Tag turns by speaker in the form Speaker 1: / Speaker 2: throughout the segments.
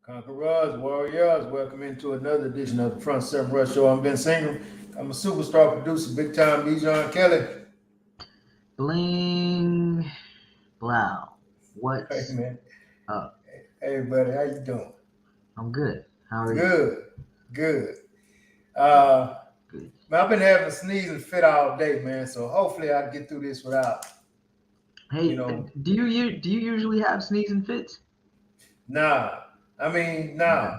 Speaker 1: Conquerors, warriors, welcome into another edition of the Front Seven Rush Show. I'm Vince Ingram. I'm a superstar producer, big time Bijan Kelly.
Speaker 2: Bling, blow. What's
Speaker 1: Hey man.
Speaker 2: up?
Speaker 1: Hey buddy, how you doing?
Speaker 2: I'm good. How are you?
Speaker 1: Good.
Speaker 2: Good.
Speaker 1: Man, I've been having a sneezing fit all day, man. So hopefully I get through this without.
Speaker 2: Hey, do you usually have sneezing fits?
Speaker 1: Nah.
Speaker 2: Okay.
Speaker 1: Yeah,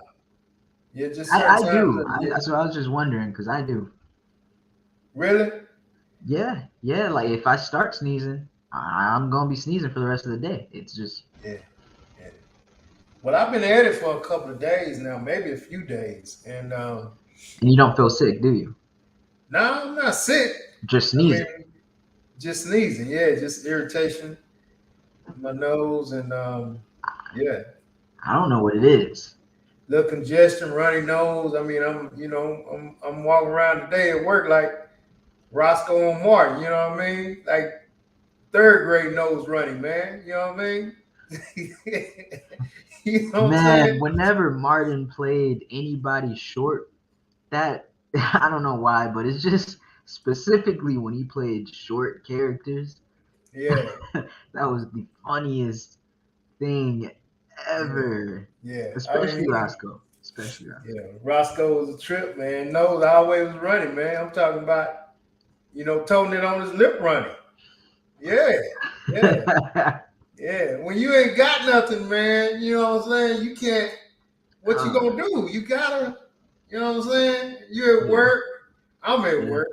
Speaker 1: just
Speaker 2: I
Speaker 1: certain
Speaker 2: do.
Speaker 1: times.
Speaker 2: So I was just wondering because I do.
Speaker 1: Really?
Speaker 2: Yeah. Like if I start sneezing, I'm gonna be sneezing for the rest of the day. It's just
Speaker 1: Yeah. Well, I've been at it for a couple of days now, maybe a few days, and
Speaker 2: you don't feel sick, do you?
Speaker 1: no, I'm not sick.
Speaker 2: Just sneezing.
Speaker 1: Just sneezing, yeah, just irritation in my nose, and yeah,
Speaker 2: I don't know what it is.
Speaker 1: little congestion, runny nose. I'm walking around today at work like Roscoe and Martin. You know what I mean? Like third grade nose running, man. You know what I mean? You know what I'm
Speaker 2: Man,
Speaker 1: saying?
Speaker 2: whenever Martin played anybody short, that I don't know why, but it's just specifically when he played short characters.
Speaker 1: Yeah,
Speaker 2: That was the funniest thing ever.
Speaker 1: yeah.
Speaker 2: Especially Roscoe.
Speaker 1: Yeah, Roscoe was a trip, man. Nose always was running, man. I'm talking about, toting it on his lip running. Yeah. When you ain't got nothing, man, you know what I'm saying? You can't, what you gonna do? You gotta, you know what I'm saying? You at work, I'm at work,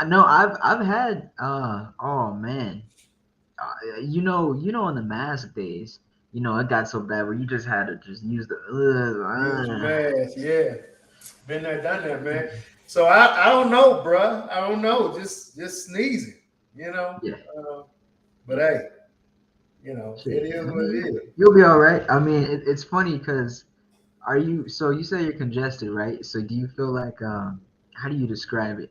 Speaker 2: I know I've had oh man. In the mask days, it got so bad where you just had to just use the
Speaker 1: use your mask, yeah. Been there, done that, man. So I don't know, bruh. I don't know. Just sneezing,
Speaker 2: Yeah.
Speaker 1: But hey, it is what it is.
Speaker 2: You'll be all right. I mean, it's funny because so you say you're congested, right? So do you feel like how do you describe it?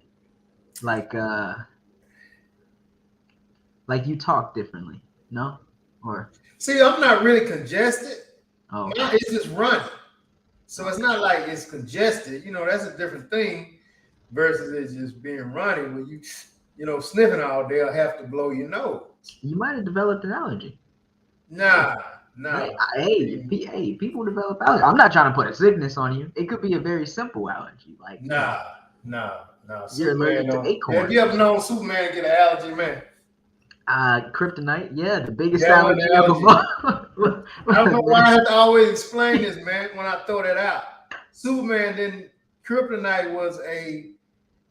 Speaker 2: Like you talk differently, no? Or
Speaker 1: see, I'm not really congested.
Speaker 2: oh,
Speaker 1: It's just running. So it's not like it's congested. That's a different thing versus it's just being running where you sniffing all day or have to blow your nose.
Speaker 2: You might have developed an allergy.
Speaker 1: Nah.
Speaker 2: Hey, people develop allergies. I'm not trying to put a sickness on you. It could be a very simple allergy. Like
Speaker 1: nah.
Speaker 2: You're allergic to acorns.
Speaker 1: Have you ever known Superman get an allergy, man?
Speaker 2: Kryptonite, yeah, the biggest allergy of all.
Speaker 1: I don't know why I have to always explain this, man, when I throw that out. Superman kryptonite was a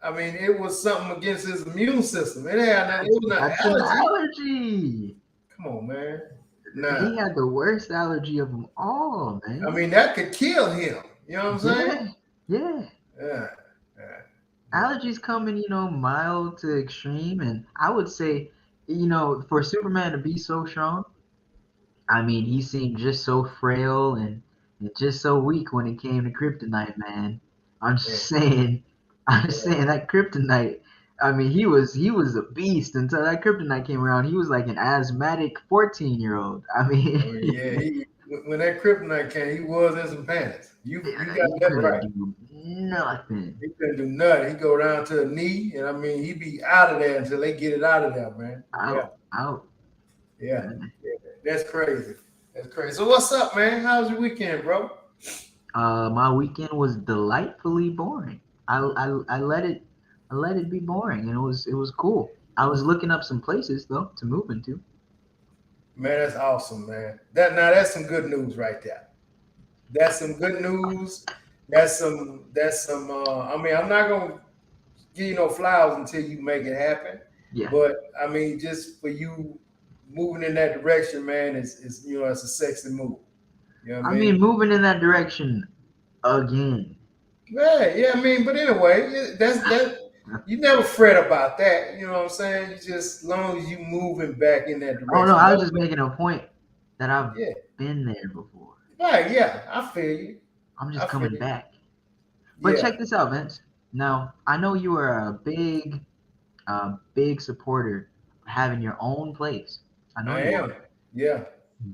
Speaker 1: I mean, it was something against his immune system. It had nothing. It was
Speaker 2: That's
Speaker 1: not
Speaker 2: an
Speaker 1: allergy.
Speaker 2: allergy.
Speaker 1: Come on, man. Nah.
Speaker 2: He had the worst allergy of them all,
Speaker 1: I
Speaker 2: man.
Speaker 1: mean, that could kill him. You know what I'm saying?
Speaker 2: Yeah, yeah.
Speaker 1: Yeah. Yeah. Yeah.
Speaker 2: Allergies come in, mild to extreme, and I would say, for Superman to be so strong, I mean, he seemed just so frail and just so weak when it came to kryptonite, man. I'm just
Speaker 1: Yeah.
Speaker 2: saying, I'm just
Speaker 1: Yeah.
Speaker 2: saying that kryptonite. I mean, he was a beast until that kryptonite came around. He was like an asthmatic 14-year-old. I mean,
Speaker 1: I mean, yeah. When that kryptonite came, he was in some panics. You got
Speaker 2: he
Speaker 1: that
Speaker 2: couldn't
Speaker 1: right.
Speaker 2: do nothing.
Speaker 1: He couldn't do nothing. He go down to a knee, and I mean, he be out of there until they get it out of there, man. Yeah.
Speaker 2: Out, out.
Speaker 1: Yeah.
Speaker 2: Man.
Speaker 1: Yeah. That's crazy. That's crazy. So what's up, man? How's your weekend, bro?
Speaker 2: My weekend was delightfully boring. I let it be boring, and it was cool. I was looking up some places though to move into.
Speaker 1: Man, that's awesome, man. That's some good news right there. That's some good news. That's some I mean, I'm not gonna give you no flowers until you make it happen.
Speaker 2: Yeah,
Speaker 1: But I mean, just for you moving in that direction, man, is it's a sexy move. You know what I
Speaker 2: I
Speaker 1: mean?
Speaker 2: mean moving in that direction again.
Speaker 1: Yeah, yeah, I mean, but anyway, that's that you never fret about that, you know what I'm saying? You just as long as you moving back in that
Speaker 2: Oh no,
Speaker 1: direction.
Speaker 2: I was
Speaker 1: That's
Speaker 2: just making a point that I've
Speaker 1: yeah.
Speaker 2: been there before.
Speaker 1: Right, yeah. I feel you.
Speaker 2: I'm
Speaker 1: I
Speaker 2: just
Speaker 1: feel
Speaker 2: coming
Speaker 1: you.
Speaker 2: back. But
Speaker 1: Yeah,
Speaker 2: check this out, Vince. Now I know you are a big supporter of having your own place. I know
Speaker 1: I
Speaker 2: you
Speaker 1: am.
Speaker 2: are.
Speaker 1: Yeah.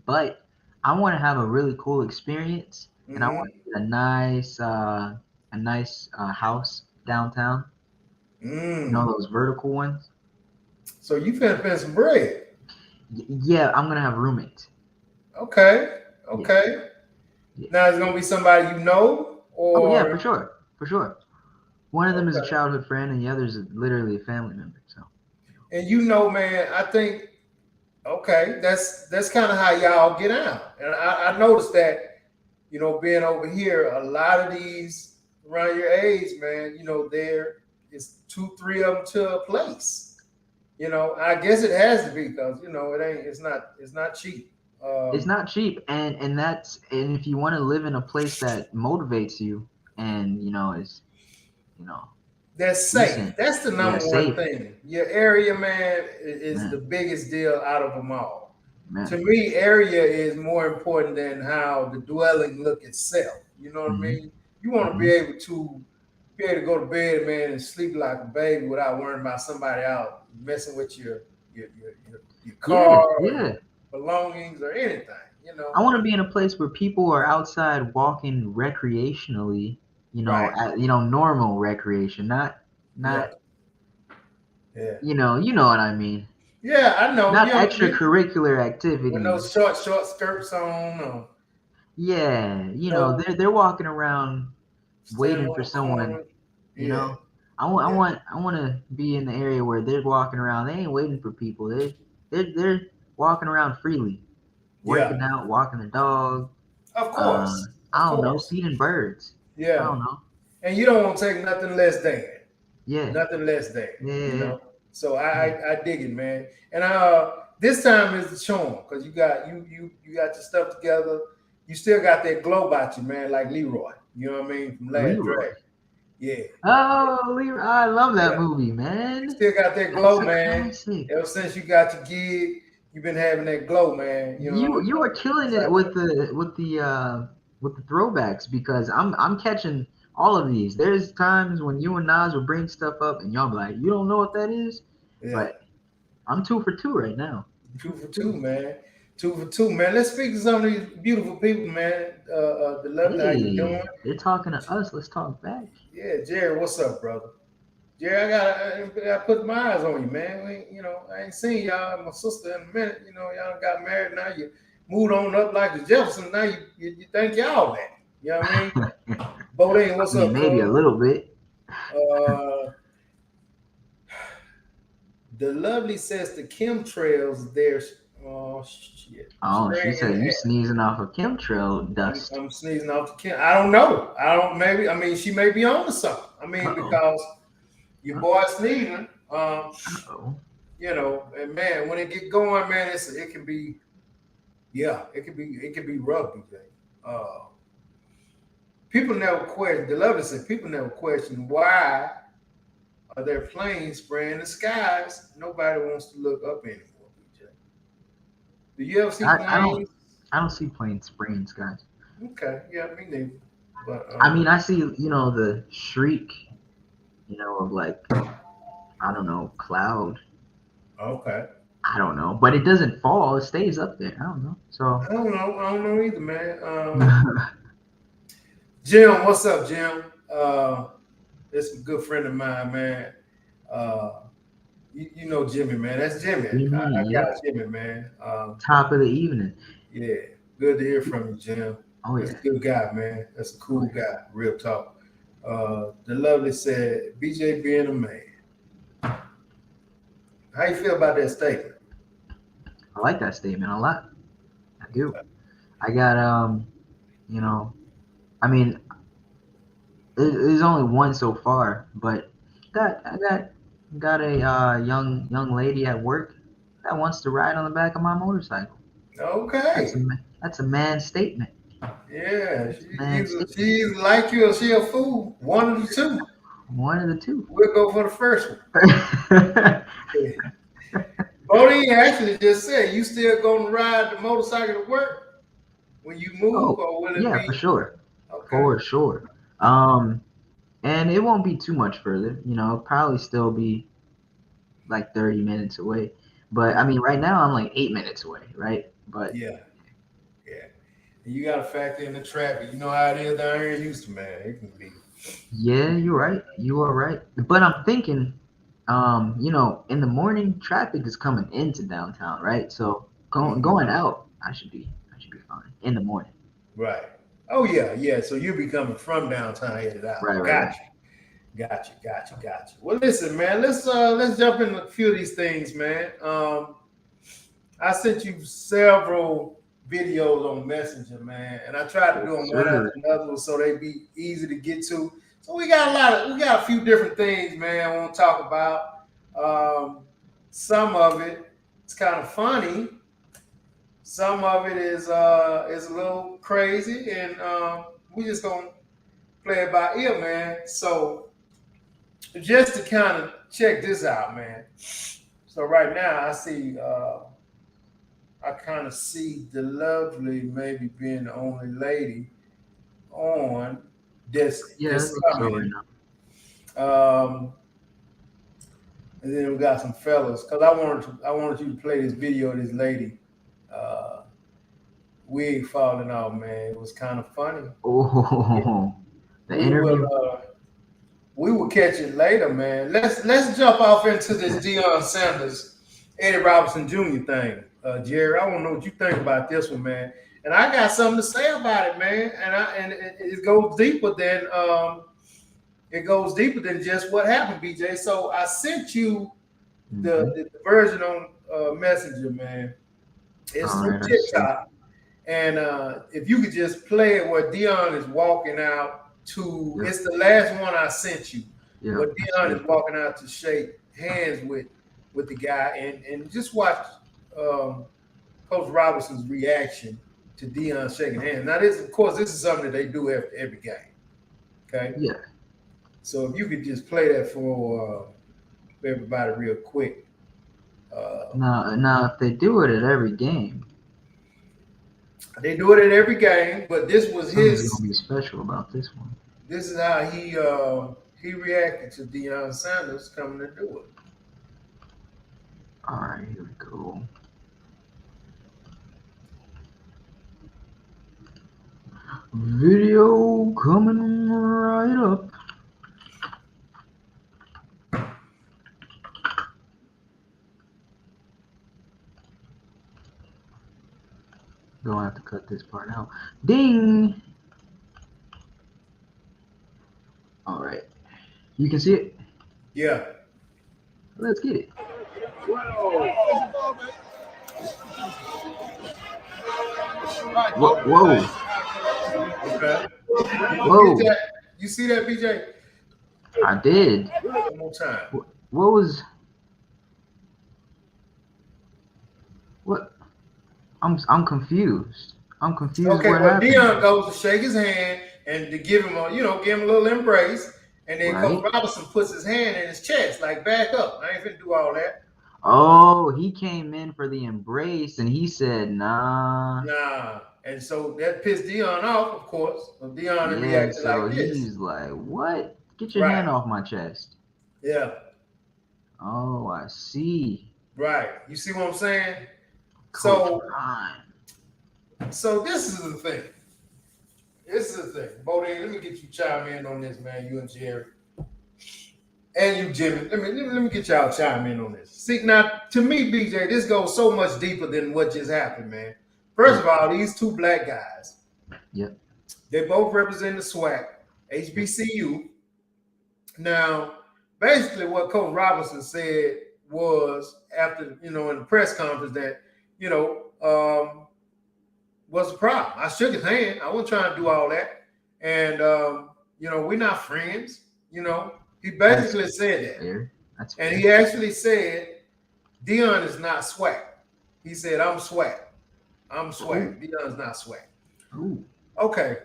Speaker 2: But I want to have a really cool experience, and I want
Speaker 1: Mm-hmm.
Speaker 2: to get a nice house downtown.
Speaker 1: Mm.
Speaker 2: Those vertical ones.
Speaker 1: So you finna spend some bread.
Speaker 2: Yeah, I'm gonna have roommates.
Speaker 1: Okay.
Speaker 2: Yeah,
Speaker 1: Okay.
Speaker 2: yeah.
Speaker 1: Now it's gonna be somebody you know,
Speaker 2: Oh yeah,
Speaker 1: or
Speaker 2: for sure, for sure. One of them is a
Speaker 1: okay.
Speaker 2: childhood friend, and the other is literally a family member. So
Speaker 1: And man, I think okay, that's kind of how y'all get out. And I noticed that, being over here, a lot of these around your age, man, there is two, three of them to a place. I guess it has to be because it ain't. It's not cheap.
Speaker 2: it's not cheap, and if you want to live in a place that motivates you, and is you know
Speaker 1: That's safe.
Speaker 2: decent,
Speaker 1: That's the
Speaker 2: yeah,
Speaker 1: number one
Speaker 2: safe,
Speaker 1: thing. Your area, man, is the
Speaker 2: man,
Speaker 1: biggest deal out of them all. To
Speaker 2: man.
Speaker 1: me, area is more important than how the dwelling look itself. You know what I
Speaker 2: Hmm.
Speaker 1: mean? You want to
Speaker 2: Hmm.
Speaker 1: be able to go to bed, man, and sleep like a baby without worrying about somebody out messing with your car
Speaker 2: Yeah,
Speaker 1: or
Speaker 2: yeah.
Speaker 1: your belongings or anything. You
Speaker 2: I
Speaker 1: know?
Speaker 2: want to be in a place where people are outside walking recreationally,
Speaker 1: Right.
Speaker 2: normal recreation, not,
Speaker 1: Yeah. Yeah.
Speaker 2: what I mean.
Speaker 1: Yeah. I know.
Speaker 2: Not
Speaker 1: You
Speaker 2: extracurricular
Speaker 1: with those
Speaker 2: activities.
Speaker 1: short skirts on, or
Speaker 2: Yeah,
Speaker 1: no
Speaker 2: they're walking around
Speaker 1: standing
Speaker 2: waiting for
Speaker 1: on the
Speaker 2: someone,
Speaker 1: corner.
Speaker 2: you
Speaker 1: Yeah.
Speaker 2: know. I
Speaker 1: Yeah.
Speaker 2: want I want to be in the area where they're walking around. They ain't waiting for people. They're walking around freely,
Speaker 1: Yeah.
Speaker 2: working out, walking the dog.
Speaker 1: Of
Speaker 2: Uh,
Speaker 1: course. Of
Speaker 2: I don't know,
Speaker 1: course.
Speaker 2: feeding birds. I
Speaker 1: Yeah.
Speaker 2: don't know.
Speaker 1: And you don't want to take nothing less than.
Speaker 2: Yeah,
Speaker 1: Nothing less than,
Speaker 2: yeah,
Speaker 1: you
Speaker 2: yeah,
Speaker 1: know. So
Speaker 2: yeah.
Speaker 1: I dig it, man. And this time is the charm because you got your stuff together. You still got that glow about you, man, like Leroy. You know what I mean? From Last
Speaker 2: Leroy.
Speaker 1: Dragon. Yeah.
Speaker 2: Oh, Leroy! I love that
Speaker 1: Yeah.
Speaker 2: movie,
Speaker 1: You
Speaker 2: man.
Speaker 1: still got that
Speaker 2: That's
Speaker 1: glow,
Speaker 2: a
Speaker 1: man.
Speaker 2: classic.
Speaker 1: Ever since you got your gig, you've been having that glow, man.
Speaker 2: You were killing it
Speaker 1: Outside
Speaker 2: with the throwbacks because I'm catching all of these. There's times when you and Nas will bring stuff up and y'all be like, you don't know what that is,
Speaker 1: yeah.
Speaker 2: but I'm 2 for 2 right now. I'm
Speaker 1: Two
Speaker 2: two
Speaker 1: for
Speaker 2: for
Speaker 1: two,
Speaker 2: two.
Speaker 1: man. 2 for 2, man. Let's speak to some of these beautiful people, man. The lovely, how you doing?
Speaker 2: Hey, they're talking to us. Let's talk back.
Speaker 1: Yeah, Jerry, what's up, brother? Jerry, I put my eyes on you, man. I ain't seen y'all and my sister in a minute. Y'all got married now. You moved on up like the Jefferson. Now you think y'all that. You know what I mean? Bodine,
Speaker 2: I
Speaker 1: what's
Speaker 2: mean,
Speaker 1: up,
Speaker 2: maybe a
Speaker 1: cuz?
Speaker 2: little bit.
Speaker 1: Uh, the lovely says the chemtrails there's oh shit,
Speaker 2: Oh, she
Speaker 1: spraying in
Speaker 2: said
Speaker 1: the
Speaker 2: you
Speaker 1: air.
Speaker 2: sneezing off of chemtrail
Speaker 1: I'm,
Speaker 2: dust.
Speaker 1: I'm sneezing off the chem. I don't know. I don't. Maybe. I mean, she may be on to something. I mean,
Speaker 2: Uh-oh.
Speaker 1: because Your boy sneezing.
Speaker 2: Uh-oh.
Speaker 1: And man, when it get going, man, it can be, yeah, it can be rough, BJ. Uh, People never question. The lovely said people never question why are there planes spraying the skies. Nobody wants to look up anymore, BJ. Do you ever see
Speaker 2: I don't
Speaker 1: planes?
Speaker 2: I don't see planes spraying skies.
Speaker 1: Okay, yeah, me neither. But
Speaker 2: I mean, I see, the shriek, of like, I don't know, cloud.
Speaker 1: okay.
Speaker 2: I don't know, but it doesn't fall. It stays up there. I don't know. So,
Speaker 1: I don't know. I don't know either, man. Jim, what's up, Jim? It's a good friend of mine, man. Uh, you know Jimmy, man. That's Jimmy. I
Speaker 2: Jimmy,
Speaker 1: got
Speaker 2: yep.
Speaker 1: Jimmy, man.
Speaker 2: Top of the evening.
Speaker 1: Yeah, good to hear from you, Jim.
Speaker 2: Oh
Speaker 1: That's
Speaker 2: yeah.
Speaker 1: a good guy, man. That's a
Speaker 2: Oh
Speaker 1: cool
Speaker 2: yeah.
Speaker 1: guy. Real talk. The lovely said, BJ being a man. How you feel about that statement?
Speaker 2: I like that statement a lot. I do. I got you know, I mean, there's only one so far, but I got a young lady at work that wants to ride on the back of my motorcycle.
Speaker 1: Okay.
Speaker 2: That's a man statement.
Speaker 1: Yeah,
Speaker 2: That's a man
Speaker 1: she
Speaker 2: statement.
Speaker 1: either like you or she a fool. One of the two.
Speaker 2: One of the two.
Speaker 1: We'll go for the first one. Yeah. Bodie actually just said, you still gonna ride the motorcycle to work when you move,
Speaker 2: Oh,
Speaker 1: or will it
Speaker 2: yeah, for
Speaker 1: be
Speaker 2: sure.
Speaker 1: okay?
Speaker 2: For sure. Um, and it won't be too much further. It'll probably still be like 30 minutes away. But I mean, right now I'm like 8 minutes away, right? But
Speaker 1: Yeah, yeah. And you gotta factor in the traffic. You know how it is down here in Houston, man. It can be.
Speaker 2: yeah, you're right. You are right. But I'm thinking, in the morning, traffic is coming into downtown, right? So
Speaker 1: Mhm.
Speaker 2: going out, I should be fine in the morning.
Speaker 1: Right. Oh yeah, yeah. So you'll be coming from downtown headed
Speaker 2: Right,
Speaker 1: out.
Speaker 2: right, right.
Speaker 1: Gotcha. Well, listen, man. Let's jump into a few of these things, man. I sent you several videos on Messenger, man, and I tried to
Speaker 2: Yes,
Speaker 1: do them one
Speaker 2: sir.
Speaker 1: after another so they be easy to get to. So we got a few different things, man. I want to talk about. Um, some of it it's kind of funny. Some of it is a little crazy, and we just gonna play it by ear, man. So just to kind of check this out, man. So right now I kind of see the lovely maybe being the only lady on
Speaker 2: Yeah, it
Speaker 1: this
Speaker 2: looks so right
Speaker 1: coming.
Speaker 2: now.
Speaker 1: Um, and then we got some fellas because I wanted you to play this video of this lady uh, wig falling off. Man, it was kind of funny.
Speaker 2: Oh, the
Speaker 1: We will
Speaker 2: interview.
Speaker 1: we will catch it later, man. Let's jump off into this Deion Sanders, Eddie Robinson Jr. thing, Jerry. I want to know what you think about this one, man. And I got something to say about it, man. And it goes deeper than just what happened, BJ. So I sent you
Speaker 2: Hmm.
Speaker 1: the version on Messenger, man. It's
Speaker 2: All
Speaker 1: through
Speaker 2: right, I see.
Speaker 1: TikTok. And if you could just play it where Dion is walking out to,
Speaker 2: Yep,
Speaker 1: it's the last one I sent you, where
Speaker 2: yep, I
Speaker 1: Dion
Speaker 2: see
Speaker 1: is
Speaker 2: it.
Speaker 1: walking out to shake hands with the guy, and just watch um, Coach Robinson's reaction to Dion shaking hands. Now, this, of course, this is something that they do after every game. Okay,
Speaker 2: Yeah.
Speaker 1: so if you could just play that for everybody real quick. Uh,
Speaker 2: Now, if they do it at every game,
Speaker 1: they do it at every game, but this was
Speaker 2: something's
Speaker 1: his.
Speaker 2: gonna be special about this one.
Speaker 1: This is how he reacted to Deion Sanders coming to do it.
Speaker 2: All right, here we go. Video coming right up. Gonna have to cut this part out. Ding! All right, you can see it.
Speaker 1: Yeah.
Speaker 2: Let's get it. Whoa, whoa,
Speaker 1: Okay. You get
Speaker 2: whoa!
Speaker 1: that? You see that, BJ?
Speaker 2: I did.
Speaker 1: Do it one more time.
Speaker 2: What was what? I'm confused. I'm confused.
Speaker 1: Okay,
Speaker 2: What
Speaker 1: well,
Speaker 2: happened
Speaker 1: Dion
Speaker 2: there?
Speaker 1: goes to shake his hand and to give him a, give him a little embrace, and then Coach
Speaker 2: Right?
Speaker 1: Robinson puts his hand in his chest, like back up. I ain't finna do all that.
Speaker 2: Oh, he came in for the embrace and he said, "Nah."
Speaker 1: Nah. And so that pissed Dion off, of course. So Dion
Speaker 2: Yeah,
Speaker 1: reacted
Speaker 2: so
Speaker 1: like this.
Speaker 2: he's like, "What? Get your
Speaker 1: Right.
Speaker 2: hand off my chest."
Speaker 1: Yeah.
Speaker 2: Oh, I see.
Speaker 1: Right. You see what I'm saying?
Speaker 2: Coach
Speaker 1: So
Speaker 2: Prime.
Speaker 1: so this is the thing. This is the thing. Bodine, let me get you chime in on this, man. You and Jerry. And you, Jimmy. Let me get y'all chime in on this. See, now to me, BJ, this goes so much deeper than what just happened, man. First
Speaker 2: Yep,
Speaker 1: of all, these two black guys,
Speaker 2: yep,
Speaker 1: they both represent the SWAC,
Speaker 2: yep.
Speaker 1: HBCU. Now, basically, what Coach Robinson said was after, in the press conference that, you know, what's the problem? I shook his hand. I wasn't trying to do all that. And, we're not friends. He
Speaker 2: That's
Speaker 1: basically said that.
Speaker 2: fair. That's
Speaker 1: And
Speaker 2: fair.
Speaker 1: he actually said, Dion is not swag. He said, I'm swag. I'm
Speaker 2: Oh,
Speaker 1: swag. Dion's not swag.
Speaker 2: oh,
Speaker 1: Okay.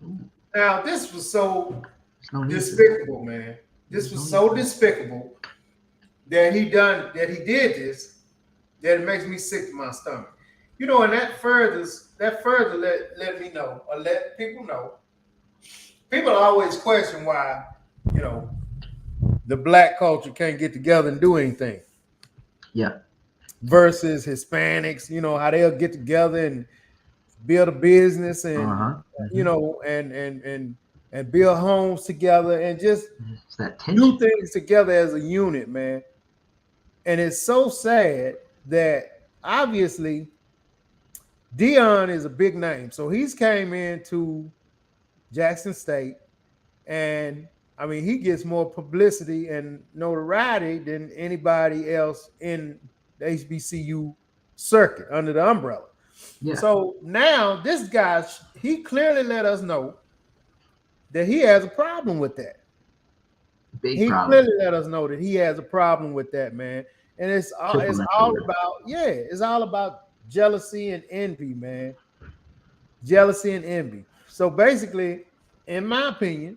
Speaker 2: oh.
Speaker 1: Now, this was so
Speaker 2: There's no need for that.
Speaker 1: despicable, man. This
Speaker 2: There's no
Speaker 1: was
Speaker 2: need
Speaker 1: so
Speaker 2: for that.
Speaker 1: despicable that he did this, that it makes me sick to my stomach. And that further let me know, or let people know. People always question why, you know, the black culture can't get together and do anything
Speaker 2: Yeah.
Speaker 1: versus Hispanics, how they'll get together and build a business
Speaker 2: Uh
Speaker 1: and
Speaker 2: huh. Mm-hmm.
Speaker 1: and build homes together and just
Speaker 2: It's that
Speaker 1: do
Speaker 2: tension.
Speaker 1: things together as a unit, man. And it's so sad that obviously Dion is a big name. So he's came into Jackson State, and I mean he gets more publicity and notoriety than anybody else in the HBCU circuit under the umbrella.
Speaker 2: Yeah.
Speaker 1: So now this guy, he clearly let us know that he has a problem with that.
Speaker 2: Big
Speaker 1: He
Speaker 2: problem.
Speaker 1: clearly let us know that he has a problem with that, man. And it's
Speaker 2: Triple
Speaker 1: all
Speaker 2: introvert.
Speaker 1: about, yeah, it's all about jealousy and envy, man. Jealousy and envy. So basically, in my opinion,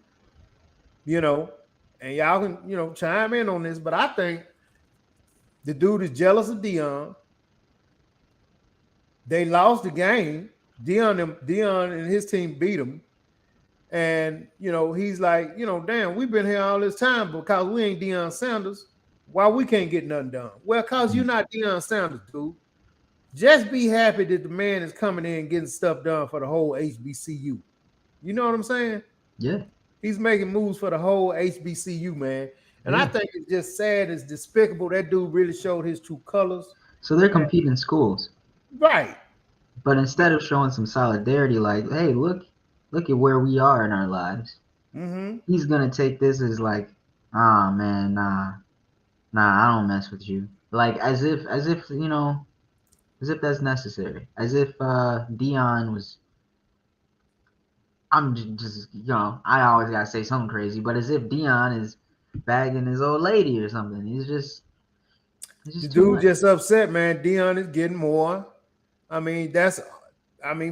Speaker 1: you know, and y'all can, chime in on this, but I think the dude is jealous of Dion. They lost the game. Dion and his team beat him. And he's like, damn, we've been here all this time because we ain't Deion Sanders. Why we can't get nothing done? Well, cause you're
Speaker 2: Mm.
Speaker 1: not Deion Sanders, dude. Just be happy that the man is coming in and getting stuff done for the whole HBCU. You know what I'm saying?
Speaker 2: Yeah.
Speaker 1: He's making moves for the whole HBCU, man. And I
Speaker 2: Yeah.
Speaker 1: think it's just sad, it's despicable. That dude really showed his true colors.
Speaker 2: So they're competing schools,
Speaker 1: Right.
Speaker 2: but instead of showing some solidarity, like, hey, look at where we are in our lives.
Speaker 1: Mm-hmm.
Speaker 2: He's gonna take this as like, ah, man, nah, I don't mess with you. Like as if as if that's necessary. As if Dion was. Just I always gotta say something crazy, but as if Dion is bagging his old lady or something. It's
Speaker 1: The
Speaker 2: just too
Speaker 1: dude
Speaker 2: much.
Speaker 1: just upset, man. Dion is getting more. I mean,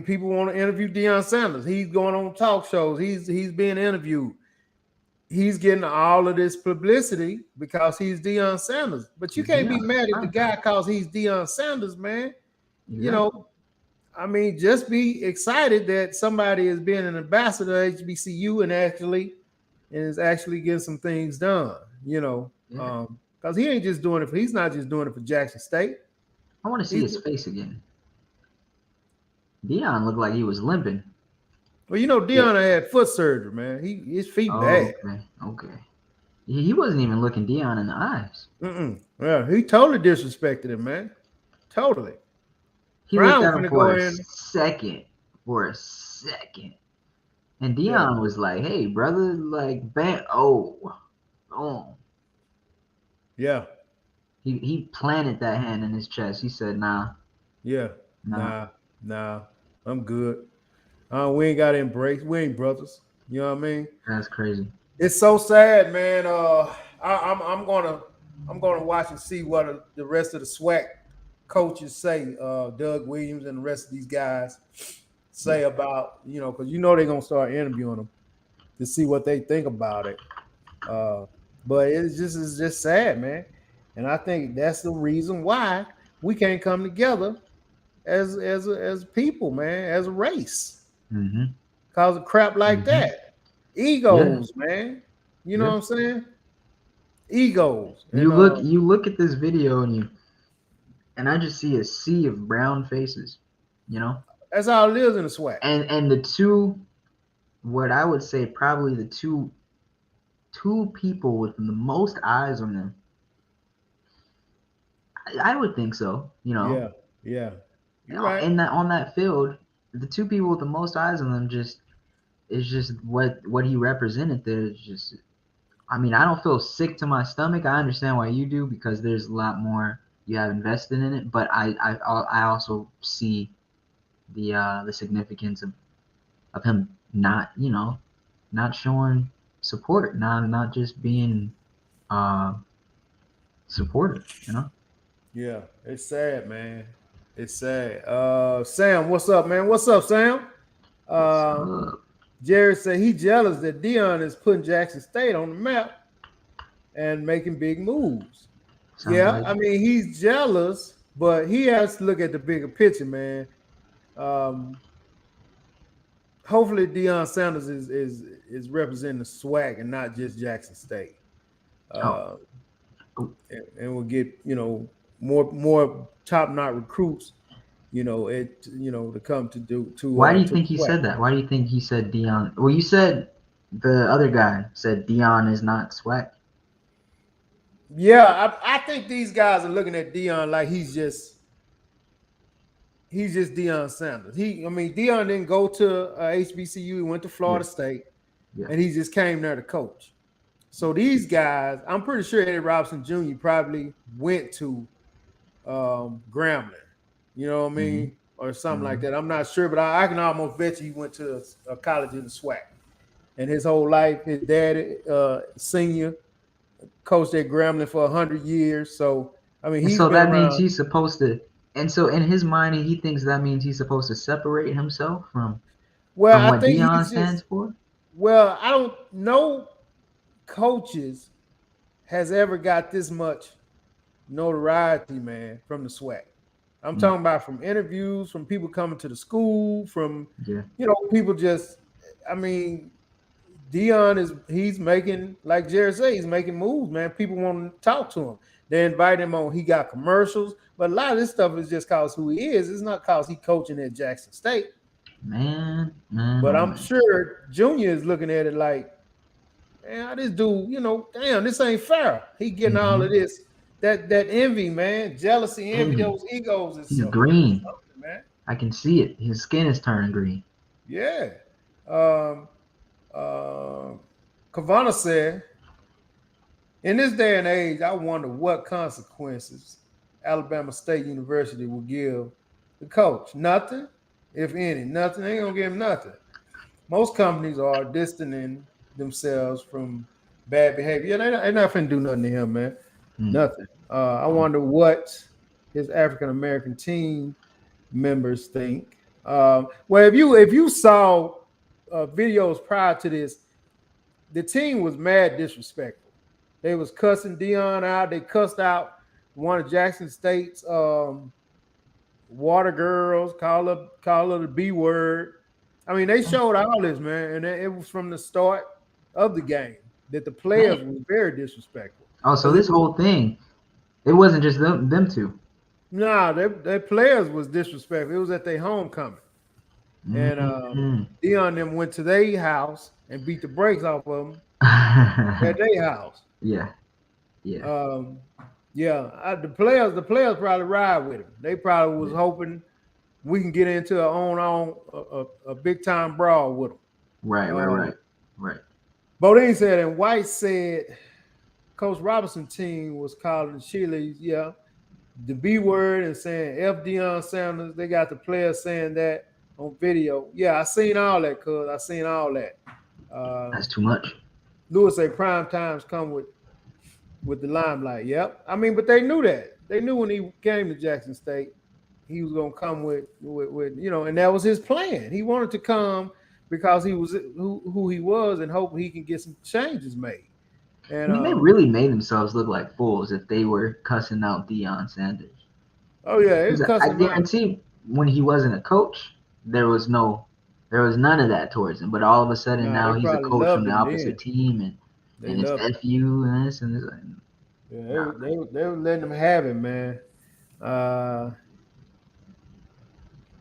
Speaker 1: people want to interview Deion Sanders. He's going on talk shows. He's being interviewed. He's getting all of this publicity because he's Deion Sanders. But you
Speaker 2: He's
Speaker 1: can't be
Speaker 2: Dion.
Speaker 1: mad at the
Speaker 2: Right.
Speaker 1: guy because he's Deion Sanders, man. You
Speaker 2: Exactly.
Speaker 1: know, I mean, just be excited that somebody is being an ambassador at HBCU and is actually getting some things done.
Speaker 2: Yeah.
Speaker 1: Because he ain't just doing it for. He's not just doing it for Jackson State.
Speaker 2: I want to see
Speaker 1: He's
Speaker 2: his face again. Dion looked like he was limping.
Speaker 1: Well,
Speaker 2: Yeah.
Speaker 1: Dion had foot surgery, man. His feet
Speaker 2: Oh,
Speaker 1: bad.
Speaker 2: okay. Okay. He wasn't even looking Dion in the eyes.
Speaker 1: Mm-mm. Yeah, he totally disrespected him, man. Totally.
Speaker 2: He looked
Speaker 1: Brown
Speaker 2: at him
Speaker 1: finna go
Speaker 2: for a
Speaker 1: in.
Speaker 2: second. For a second. And
Speaker 1: Yeah,
Speaker 2: Dion was like, hey, brother, like, bam. Oh. Oh.
Speaker 1: yeah,
Speaker 2: He planted that hand in his chest. He said, nah,
Speaker 1: yeah.
Speaker 2: nah.
Speaker 1: Nah. I'm good. We ain't got to embrace. We ain't brothers. You know what I mean?
Speaker 2: That's crazy.
Speaker 1: It's so sad, man. I'm gonna watch and see what the rest of the SWAC coaches say. Doug Williams and the rest of these guys
Speaker 2: Yeah.
Speaker 1: say about because they're gonna start interviewing them to see what they think about it. Uh, but it's just sad, man. And I think that's the reason why we can't come together as people, man, as a race,
Speaker 2: Mm-hmm.
Speaker 1: cause of crap like
Speaker 2: Mm-hmm.
Speaker 1: that.
Speaker 2: Yeah.
Speaker 1: Egos, man. You know
Speaker 2: Yeah.
Speaker 1: what I'm saying? Egos, and
Speaker 2: You look at this video and I just see a sea of brown faces, you know,
Speaker 1: that's how it lives in the SWAC.
Speaker 2: and the two, what I would say probably the two people with the most eyes on them. I would think so,
Speaker 1: Yeah, yeah, you're right.
Speaker 2: in that on that field, the two people with the most eyes on them just is just what he represented there is just. I mean, I don't feel sick to my stomach. I understand why you do because there's a lot more you have invested in it, but I also see the significance of him not not showing support, not just being uh supportive,
Speaker 1: Yeah, it's sad, man. It's sad. Sam, what's up, man? What's up, Sam?
Speaker 2: What's
Speaker 1: Uh,
Speaker 2: up?
Speaker 1: Jared said he jealous that Dion is putting Jackson State on the map and making big moves.
Speaker 2: Sounds
Speaker 1: Yeah,
Speaker 2: like
Speaker 1: I mean he's jealous, but he has to look at the bigger picture, man. Um, Hopefully Deion Sanders is representing the swag and not just Jackson State.
Speaker 2: oh,
Speaker 1: Uh,
Speaker 2: oh,
Speaker 1: and we'll get more top notch recruits. To come to do
Speaker 2: why do you
Speaker 1: to the
Speaker 2: think he
Speaker 1: swag.
Speaker 2: said that? Why do you think he said Dion? Well, you said the other guy said Dion is not swag.
Speaker 1: Yeah, I think these guys are looking at Dion like he's just Deion Sanders. I mean, Dion didn't go to HBCU. He went to
Speaker 2: Yeah,
Speaker 1: Florida State,
Speaker 2: yeah.
Speaker 1: and he just came there to coach. So these guys, I'm pretty sure Eddie Robinson Jr. probably went to Grambling, you know what I
Speaker 2: Mm-hmm.
Speaker 1: mean, or something like
Speaker 2: Mm-hmm.
Speaker 1: that. I'm not sure, but I can almost bet you he went to a college in the SWAC. And his whole life, his dad, senior, coached at Grambling for 100 years. So I mean,
Speaker 2: And
Speaker 1: he's
Speaker 2: so
Speaker 1: been
Speaker 2: that means
Speaker 1: around.
Speaker 2: he's supposed to. And so in his mind, he thinks that means he's supposed to separate himself
Speaker 1: Well,
Speaker 2: from
Speaker 1: I
Speaker 2: what
Speaker 1: think
Speaker 2: Dion
Speaker 1: he's
Speaker 2: stands
Speaker 1: just.
Speaker 2: for.
Speaker 1: Well, I don't know coaches has ever got this much notoriety, man, from the SWAC. I'm
Speaker 2: Mm,
Speaker 1: talking about from interviews, from people coming to the school, from
Speaker 2: yeah,
Speaker 1: people just. I mean, Dion he's making like Jared said, he's making moves, man. People want to talk to him. They invite him on. He got commercials, but a lot of this stuff is just cause who he is. It's not cause he coaching at Jackson State.
Speaker 2: man,
Speaker 1: But
Speaker 2: oh
Speaker 1: I'm
Speaker 2: man.
Speaker 1: sure Junior is looking at it like, man, this dude, damn, this ain't fair. He getting all
Speaker 2: Mm-hmm.
Speaker 1: of this, that envy, man, jealousy, envy,
Speaker 2: Envy.
Speaker 1: those egos is
Speaker 2: He's
Speaker 1: something,
Speaker 2: green.
Speaker 1: man.
Speaker 2: I can see it. His skin is turning green.
Speaker 1: Yeah. Um, uh, Kavana said, in this day and age, I wonder what consequences Alabama State University will give the coach. Nothing, if any. Nothing. They ain't gonna give him nothing. Most companies are distancing themselves from bad behavior. Yeah, they're not finna do nothing to him, man.
Speaker 2: Mm.
Speaker 1: Nothing. I
Speaker 2: Oh,
Speaker 1: wonder what his African American team members think. Well, if you saw videos prior to this, the team was mad disrespectful. They was cussing Dion out. They cussed out one of Jackson State's water girls, call her the B word. I mean, they showed all this, man, and it was from the start of the game that the
Speaker 2: man.
Speaker 1: players were very disrespectful
Speaker 2: Oh, so
Speaker 1: because it
Speaker 2: this
Speaker 1: was
Speaker 2: whole thing, it wasn't just them two.
Speaker 1: nah, their players was disrespectful. It was at their homecoming, and
Speaker 2: Mm-hmm.
Speaker 1: Dion them went to their house and beat the brakes off of them at their house.
Speaker 2: Yeah, yeah,
Speaker 1: Um, yeah, the players probably ride with him. They probably was
Speaker 2: yeah.
Speaker 1: hoping we can get into a big time brawl with him.
Speaker 2: Right, right,
Speaker 1: Um,
Speaker 2: right, right.
Speaker 1: Bodine said, and White said Coach Robinson team was calling Chile, yeah, the B word and saying F Deion Sanders. They got the players saying that on video. Yeah, I seen all that, cuz I seen all that.
Speaker 2: That's
Speaker 1: Um,
Speaker 2: too much.
Speaker 1: Lewis say prime times come with the limelight. Yep. I mean, but they knew that. They knew when he came to Jackson State, he was gonna come with and that was his plan. He wanted to come because he was who he was and hope he can get some changes made.
Speaker 2: I
Speaker 1: And
Speaker 2: mean, they really made themselves look like fools if they were cussing out Deion Sanders.
Speaker 1: oh yeah, it was
Speaker 2: Because I
Speaker 1: cussing him out.
Speaker 2: guarantee when he wasn't a coach, there was no, there was none of that towards him. But all of a sudden
Speaker 1: Nah,
Speaker 2: now
Speaker 1: they
Speaker 2: he's a
Speaker 1: probably
Speaker 2: coach from
Speaker 1: loved
Speaker 2: the
Speaker 1: him then.
Speaker 2: opposite team,
Speaker 1: They
Speaker 2: and it's
Speaker 1: loved him.
Speaker 2: fu and this and this.
Speaker 1: Yeah,
Speaker 2: Nah,
Speaker 1: they were letting him have it, man. Uh,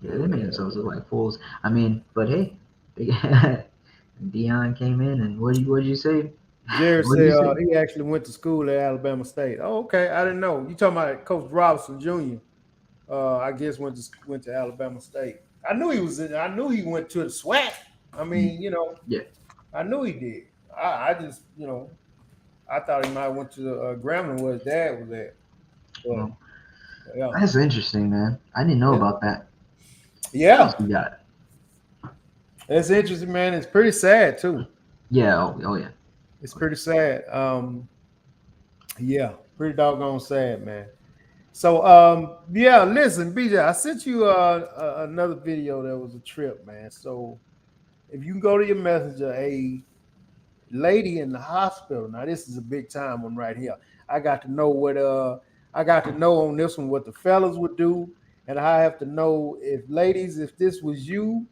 Speaker 2: yeah, they made themselves
Speaker 1: yeah.
Speaker 2: look like fools. I mean, but hey, they, Dion came in and what did you say?
Speaker 1: Jared
Speaker 2: What did you
Speaker 1: said
Speaker 2: say?
Speaker 1: he actually went to school at Alabama State. Oh, okay. I didn't know. You talking about Coach Robinson Jr. I guess went to Alabama State. I knew he was in. I knew he went to the SWAC. I
Speaker 2: Mm,
Speaker 1: mean,
Speaker 2: yeah,
Speaker 1: I knew he did. I just, I thought he might have went to Grambling where his dad was at. But
Speaker 2: well,
Speaker 1: yeah,
Speaker 2: that's interesting, man. I didn't know
Speaker 1: it,
Speaker 2: about that. What else
Speaker 1: yeah,
Speaker 2: we got?
Speaker 1: it's interesting, man. It's pretty sad too.
Speaker 2: Yeah, oh yeah.
Speaker 1: It's
Speaker 2: Oh, yeah.
Speaker 1: pretty sad. Yeah, pretty doggone sad, man. So, yeah, listen, BJ, I sent you another video that was a trip, man. So, if you can go to your messenger, a lady in the hospital. Now, this is a big time one right here. I got to know I got to know on this one what the fellas would do, and I have to know if ladies, if this was you,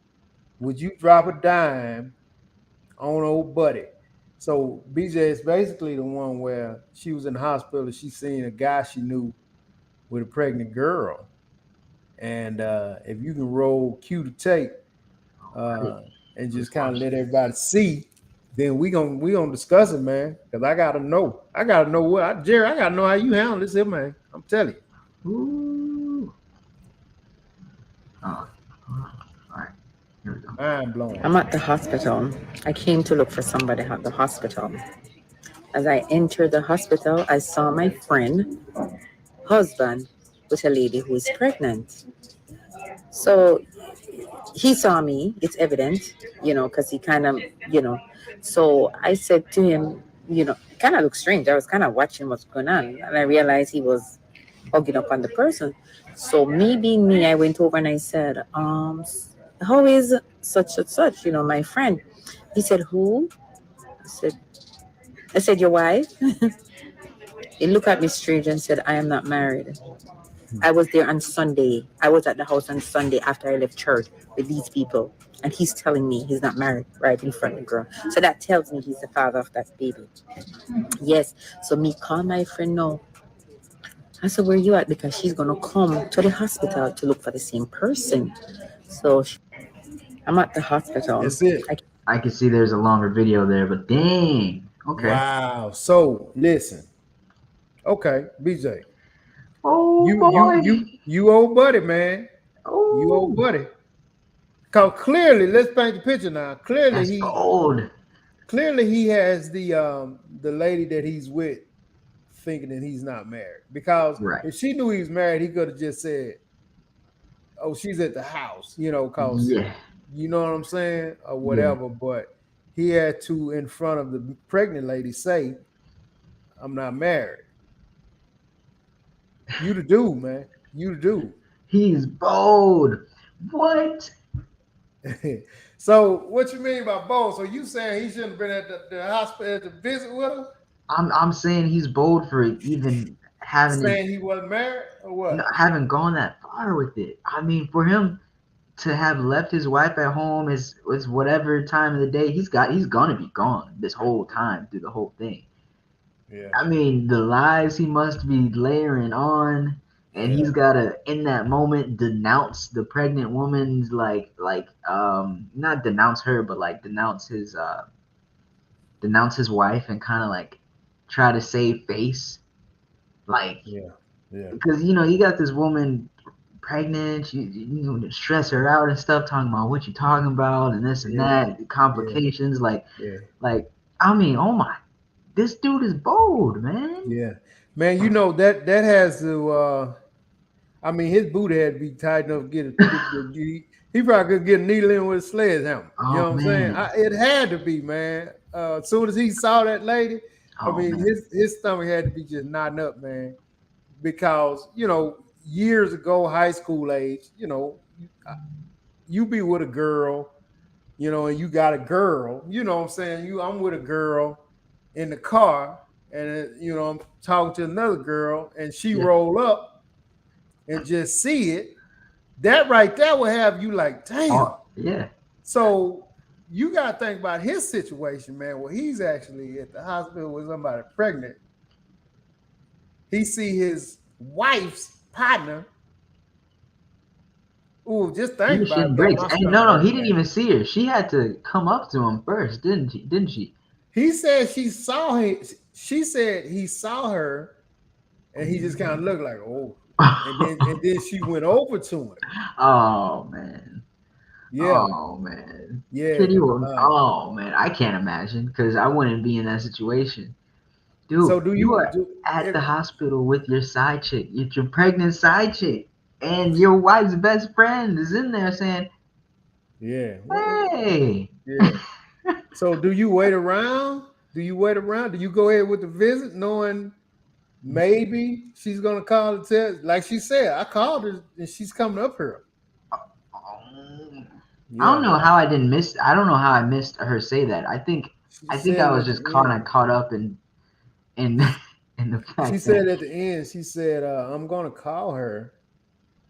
Speaker 1: would you drop a dime on old buddy? So BJ is basically the one where she was in the hospital. She seen a guy she knew with a pregnant girl. And if you can roll cue to tape
Speaker 2: All right,
Speaker 1: uh, and
Speaker 2: let's
Speaker 1: just kind of
Speaker 2: watch
Speaker 1: let
Speaker 2: this.
Speaker 1: everybody see, then we gonna discuss it, man. Because I gotta know. I gotta know Jerry. I gotta know how you handle this, here, man. I'm telling you,
Speaker 2: Ooh. Oh, all right. Here we go.
Speaker 1: mind blowing.
Speaker 3: I'm at the hospital. I came to look for somebody at the hospital. As I entered the hospital, I saw my friend, husband, with a lady who is pregnant. So he saw me, it's evident, because he kind of, you know. So I said to him, kind of looked strange. I was kind of watching what's going on, and I realized he was hugging up on the person. So me being me, I went over and I said, how is such and such, my friend? He said, who? I said, your wife? He looked at me strange and said, I am not married. I was there on Sunday. I was at the house on Sunday after I left church with these people. And he's telling me he's not married right in front of the girl. So that tells me he's the father of that baby. Yes. So me call my friend now. I said, where you at? Because she's going to come to the hospital to look for the same person. So I'm at the hospital.
Speaker 1: That's it.
Speaker 2: I can see there's a longer video there, but dang. Okay.
Speaker 1: Wow. So listen, okay, BJ,
Speaker 2: Oh boy.
Speaker 1: you old buddy, man. You old
Speaker 2: Oh,
Speaker 1: buddy. Cause clearly, let's paint the picture now. Clearly,
Speaker 2: that's
Speaker 1: he
Speaker 2: bold.
Speaker 1: clearly he has the lady that he's with thinking that he's not married. Because
Speaker 2: Right.
Speaker 1: if she knew he was married, he could have just said, "Oh, she's at the house," cause
Speaker 2: Yeah.
Speaker 1: you know what I'm saying, or
Speaker 2: Yeah.
Speaker 1: whatever. But he had to, in front of the pregnant lady, say, "I'm not married." You the dude, man. You the
Speaker 2: He's bold. What?
Speaker 1: dude. So what you mean by bold? So you saying he shouldn't have been at the hospital to visit with her?
Speaker 2: I'm saying he's bold for even having it,
Speaker 1: Saying he wasn't married or what?
Speaker 2: having gone that far with it. I mean, for him to have left his wife at home is whatever time of the day he's gonna be gone this whole time through the whole thing.
Speaker 1: Yeah,
Speaker 2: I mean, the lies he must be layering on, and
Speaker 1: yeah,
Speaker 2: he's gotta in that moment denounce the pregnant woman's not denounce her, but like denounce his wife and kind of like try to save face, like
Speaker 1: yeah, yeah,
Speaker 2: because you got this woman pregnant, stress her out and stuff, talking about what you talking about and this and
Speaker 1: yeah,
Speaker 2: that,
Speaker 1: yeah,
Speaker 2: complications,
Speaker 1: yeah,
Speaker 2: like I mean, oh my, this dude is bold, man.
Speaker 1: yeah. Man, that has to. I mean, his booty had to be tight enough to he probably could get a needle in with a sledgehammer. You
Speaker 2: Oh
Speaker 1: know what I'm saying?
Speaker 2: man,
Speaker 1: It had to be, man. As soon as he saw that lady, I
Speaker 2: Oh
Speaker 1: mean,
Speaker 2: man.
Speaker 1: his stomach had to be just knotting up, man. Because years ago, high school age, you be with a girl, and you got a girl, you know what I'm saying? I'm with a girl in the car, and I'm talking to another girl, and she
Speaker 2: Yeah.
Speaker 1: roll up and just see it. That right there will have you like, damn.
Speaker 2: Oh yeah.
Speaker 1: So you gotta think about his situation, man. Where he's actually at the hospital with somebody pregnant. He see his wife's partner. Ooh, just think
Speaker 2: You're
Speaker 1: about it,
Speaker 2: shitting
Speaker 1: got
Speaker 2: bricks.
Speaker 1: my
Speaker 2: And
Speaker 1: stomach
Speaker 2: no, he
Speaker 1: hurt,
Speaker 2: didn't
Speaker 1: man.
Speaker 2: even see her. She had to come up to him first, didn't she? Didn't she?
Speaker 1: He said she saw him. She said he saw her, and he just kind of looked like, oh, and then she went over to him.
Speaker 2: Oh man.
Speaker 1: Yeah,
Speaker 2: Oh man.
Speaker 1: yeah.
Speaker 2: Can you? Oh man, I can't imagine because I wouldn't be in that situation, dude.
Speaker 1: So do
Speaker 2: You
Speaker 1: you
Speaker 2: are
Speaker 1: do?
Speaker 2: at the hospital with your side chick, your pregnant side chick, and your wife's best friend is in there saying,
Speaker 1: Yeah.
Speaker 2: "Hey."
Speaker 1: Yeah. So do you wait around? Do you wait around? Do you go ahead with the visit, knowing maybe she's gonna call the test? Like she said, I called her and she's coming up here.
Speaker 2: Um, I don't
Speaker 1: Yeah.
Speaker 2: know how I didn't miss. I don't know how I missed her say that.
Speaker 1: She
Speaker 2: I think
Speaker 1: said
Speaker 2: I
Speaker 1: it
Speaker 2: was
Speaker 1: at
Speaker 2: just
Speaker 1: the end.
Speaker 2: caught up in in the
Speaker 1: She
Speaker 2: fact that
Speaker 1: said at the end, she said, I'm gonna call her.